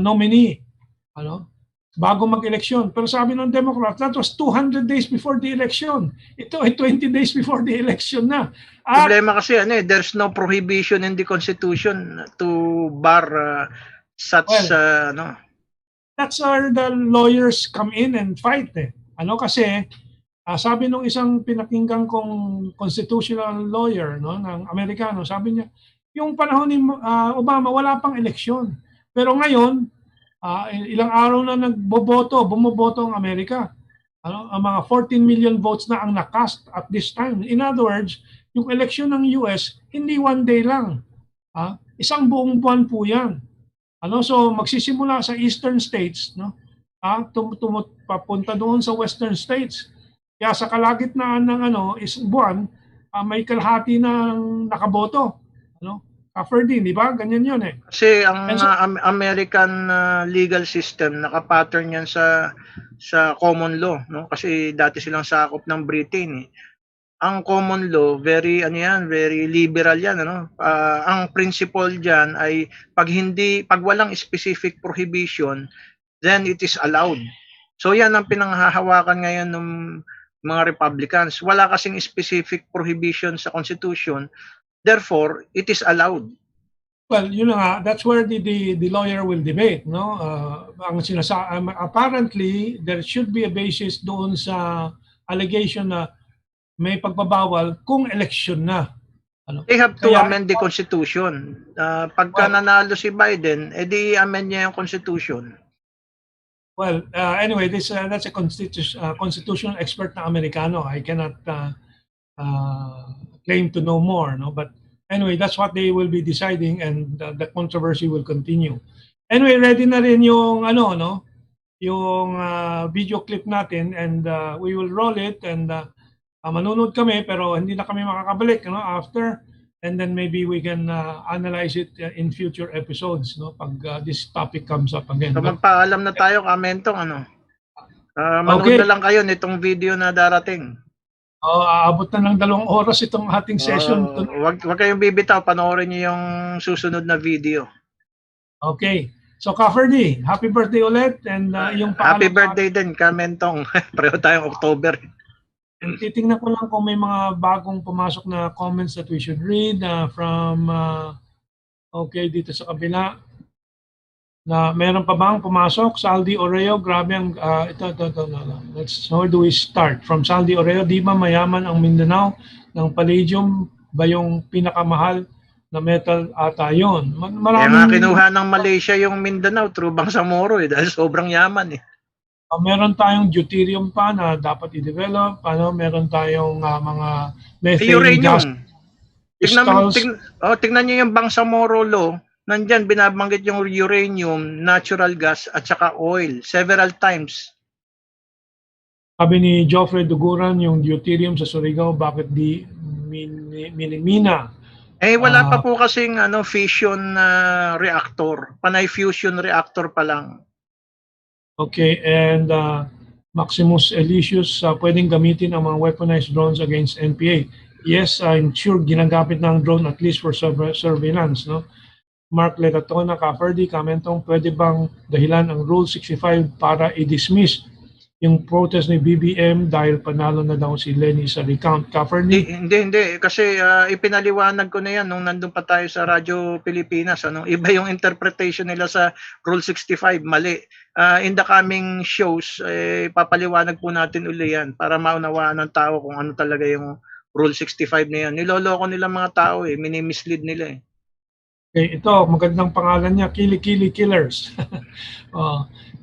nominee. Ano? Bago mag-eleksyon. Pero sabi ng Democrats, that was 200 days before the election. Ito ay 20 days before the election na. Problema kasi there's no prohibition in the Constitution to bar such That's where the lawyers come in and fight. Ano kasi sabi nung isang pinakinggan kong constitutional lawyer, no, ng Amerikano, sabi niya, yung panahon ni Obama wala pang eleksyon. Pero ngayon ilang araw na bumoboto ang Amerika. Ano, ang mga 14 million votes na ang nakast at this time. In other words, yung eleksyon ng US, hindi one day lang. Isang buong buwan po yan. Ano, so magsisimula sa eastern states, no? Papunta doon sa western states. Kaya sa kalagitnaan ng buwan, may kalahati na nakaboto. Ano? Ferdie, di ba? Ganyan yun eh. Kasi ang American legal system nakapattern yan sa common law, no? Kasi dati silang sakop ng Britain eh. Ang common law very very liberal yan, ano? Ang principle diyan ay pag walang specific prohibition, then it is allowed. So yan ang pinanghahawakan ngayon ng mga Republicans. Wala kasing specific prohibition sa Constitution. Therefore, it is allowed. Well, that's where the lawyer will debate, no? Apparently, there should be a basis doon sa allegation na may pagbabawal kung election na. Ano? They have to amend the Constitution. Pagka nanalo si Biden, edi amend niya yung Constitution. Well, anyway, that's a constitutional expert na Amerikano. I cannot claim to know more, no? But anyway, that's what they will be deciding, and the controversy will continue. Anyway, ready na rin yung yung video clip natin, and we will roll it, and manunod kami pero hindi na kami makakabalik, after, and then maybe we can analyze it in future episodes, pag this topic comes up again. So magpaalam na tayo, Mentong, manood na lang kayo nitong video na darating. Aabot na ng 2 oras itong ating session. Wag kayong bibitaw, panoorin niyo yung susunod na video. Okay. So, Ferdie, happy birthday ulit. And yung happy birthday din, Mentong. Pareho tayong October. And titingnan ko lang kung may mga bagong pumasok na comments that we should read from, okay, dito sa kabila. Na meron pa bang pumasok? Saldi Oreo, grabe ang, where do we start? From Saldi Oreo, di ba mayaman ang Mindanao ng palladium ba yung pinakamahal na metal ata yun? Kaya nga kinuha ng Malaysia yung Mindanao through Bangsamoro dahil sobrang yaman eh. Meron tayong deuterium pa na dapat i-develop. Meron tayong mga methane uranium. gas. Tingnan niyo yung Bangsamoro law. Nandyan binabanggit yung uranium, natural gas at saka oil several times. Sabi ni Geoffrey Duguran, yung deuterium sa Surigao, bakit di minimina? Wala pa po kasing fission reactor. Panay fusion reactor pa lang. Okay, and Maximus Elysius, pwedeng gamitin ang mga weaponized drones against NPA. Yes, I'm sure ginagamit ng drone at least for surveillance, no? Mark Letatona, Ferdie, Mentong, pwede bang dahilan ang Rule 65 para i-dismiss yung protest ni BBM dahil panalo na daw si Lenny sa recount? Ferdie? Hindi. Kasi ipinaliwanag ko na yan nung nandun pa tayo sa Radyo Pilipinas. Iba yung interpretation nila sa Rule 65, mali. In the coming shows, papaliwanag po natin uli yan para maunawaan ng tao kung ano talaga yung Rule 65 na yan. Niloloko nila mga tao minimislead nila Okay, ito, magandang pangalan niya, Kili Killers.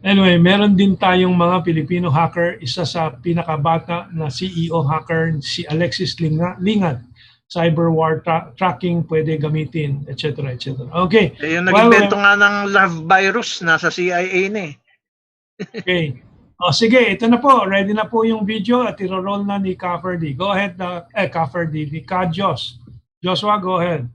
Anyway, meron din tayong mga Pilipino hacker. Isa sa pinakabata na CEO hacker, si Alexis Lingad. Cyber war tracking pwede gamitin, etc. Okay. Yung nag-invento nga ng love virus, nasa CIA na Okay. Sige, ito na po. Ready na po yung video at iro-roll na ni Ferdie. Go ahead, Ferdie, ni Jos. Joshua, go ahead.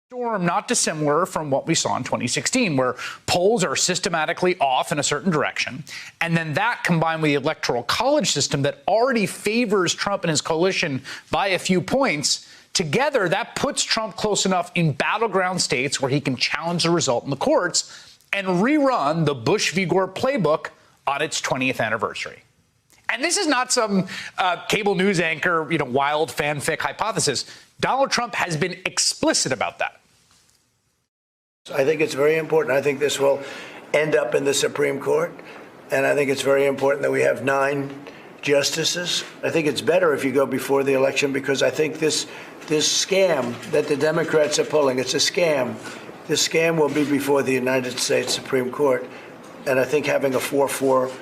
Storm not dissimilar from what we saw in 2016, where polls are systematically off in a certain direction. And then that combined with the electoral college system that already favors Trump and his coalition by a few points, together that puts Trump close enough in battleground states where he can challenge the result in the courts and rerun the Bush v. Gore playbook on its 20th anniversary. And this is not some cable news anchor, wild fanfic hypothesis. Donald Trump has been explicit about that. I think it's very important. I think this will end up in the Supreme Court. And I think it's very important that we have 9 justices. I think it's better if you go before the election because I think this scam that the Democrats are pulling, it's a scam. This scam will be before the United States Supreme Court. And I think having a 4-4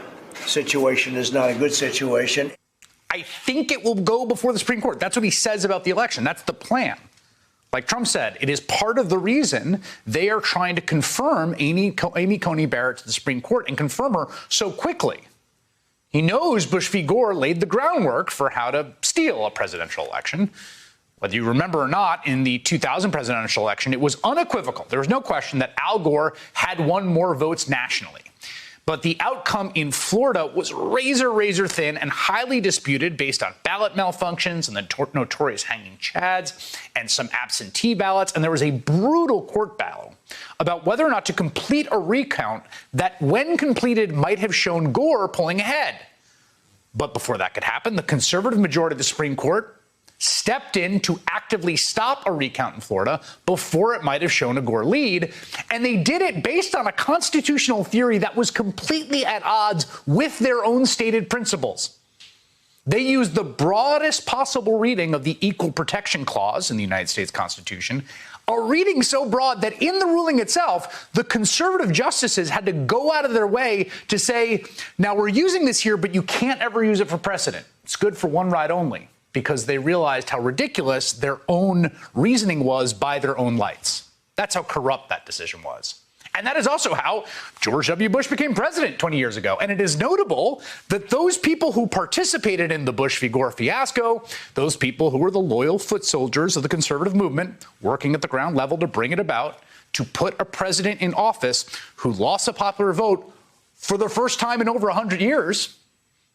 situation is not a good situation. I think it will go before the Supreme Court. That's what he says about the election. That's the plan. Like Trump said, it is part of the reason they are trying to confirm Amy Coney Barrett to the Supreme Court and confirm her so quickly. He knows Bush v. Gore laid the groundwork for how to steal a presidential election. Whether you remember or not, in the 2000 presidential election, it was unequivocal. There was no question that Al Gore had won more votes nationally. But the outcome in Florida was razor thin and highly disputed based on ballot malfunctions and the notorious hanging chads and some absentee ballots. And there was a brutal court battle about whether or not to complete a recount that, when completed, might have shown Gore pulling ahead. But before that could happen, the conservative majority of the Supreme Court stepped in to actively stop a recount in Florida before it might have shown a Gore lead. And they did it based on a constitutional theory that was completely at odds with their own stated principles. They used the broadest possible reading of the Equal Protection Clause in the United States Constitution, a reading so broad that in the ruling itself, the conservative justices had to go out of their way to say, now we're using this here, but you can't ever use it for precedent. It's good for one ride only, because they realized how ridiculous their own reasoning was by their own lights. That's how corrupt that decision was. And that is also how George W. Bush became president 20 years ago. And it is notable that those people who participated in the Bush v. Gore fiasco, those people who were the loyal foot soldiers of the conservative movement, working at the ground level to bring it about, to put a president in office who lost a popular vote for the first time in over 100 years,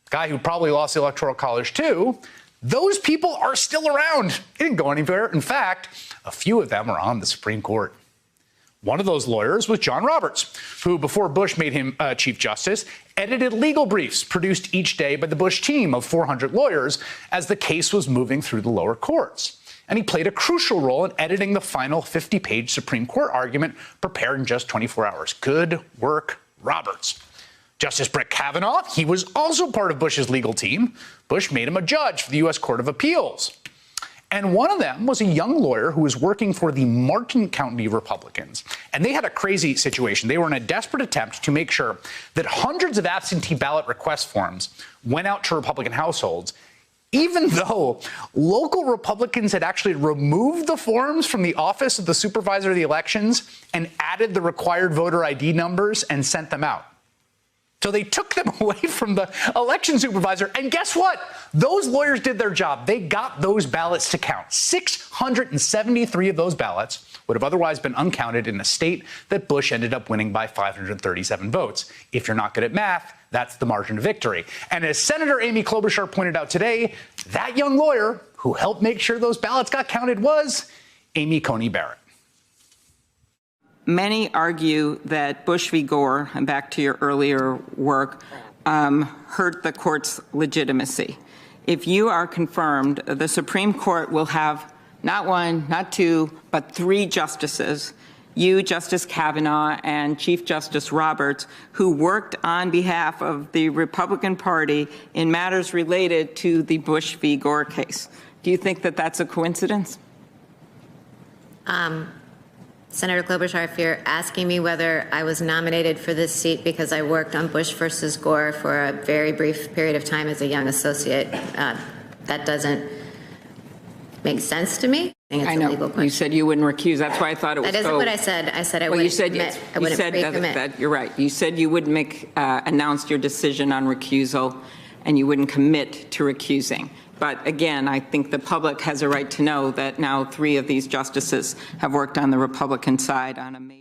a guy who probably lost the Electoral College too, Those people are still around. They didn't go anywhere. In fact, a few of them are on the Supreme Court. One of those lawyers was John Roberts, who, before Bush made him Chief Justice, edited legal briefs produced each day by the Bush team of 400 lawyers as the case was moving through the lower courts. And he played a crucial role in editing the final 50-page Supreme Court argument prepared in just 24 hours. Good work, Roberts. Justice Brett Kavanaugh, he was also part of Bush's legal team. Bush made him a judge for the U.S. Court of Appeals. And one of them was a young lawyer who was working for the Martin County Republicans. And they had a crazy situation. They were in a desperate attempt to make sure that hundreds of absentee ballot request forms went out to Republican households, even though local Republicans had actually removed the forms from the office of the supervisor of the elections and added the required voter ID numbers and sent them out. So they took them away from the election supervisor. And guess what? Those lawyers did their job. They got those ballots to count. 673 of those ballots would have otherwise been uncounted in a state that Bush ended up winning by 537 votes. If you're not good at math, that's the margin of victory. And as Senator Amy Klobuchar pointed out today, that young lawyer who helped make sure those ballots got counted was Amy Coney Barrett. Many argue that Bush v. Gore, and back to your earlier work, hurt the court's legitimacy. If you are confirmed, the Supreme Court will have not one, not two, but three justices, you, Justice Kavanaugh, and Chief Justice Roberts, who worked on behalf of the Republican Party in matters related to the Bush v. Gore case. Do you think that that's a coincidence? Senator Klobuchar, if you're asking me whether I was nominated for this seat because I worked on Bush versus Gore for a very brief period of time as a young associate, that doesn't make sense to me. I know. You said you wouldn't recuse. That's why I thought it was. That isn't what I said. I said I wouldn't commit. I wouldn't pre-commit. That you're right. You said you wouldn't announce your decision on recusal, and you wouldn't commit to recusing. But again, I think the public has a right to know that now 3 of these justices have worked on the Republican side on a major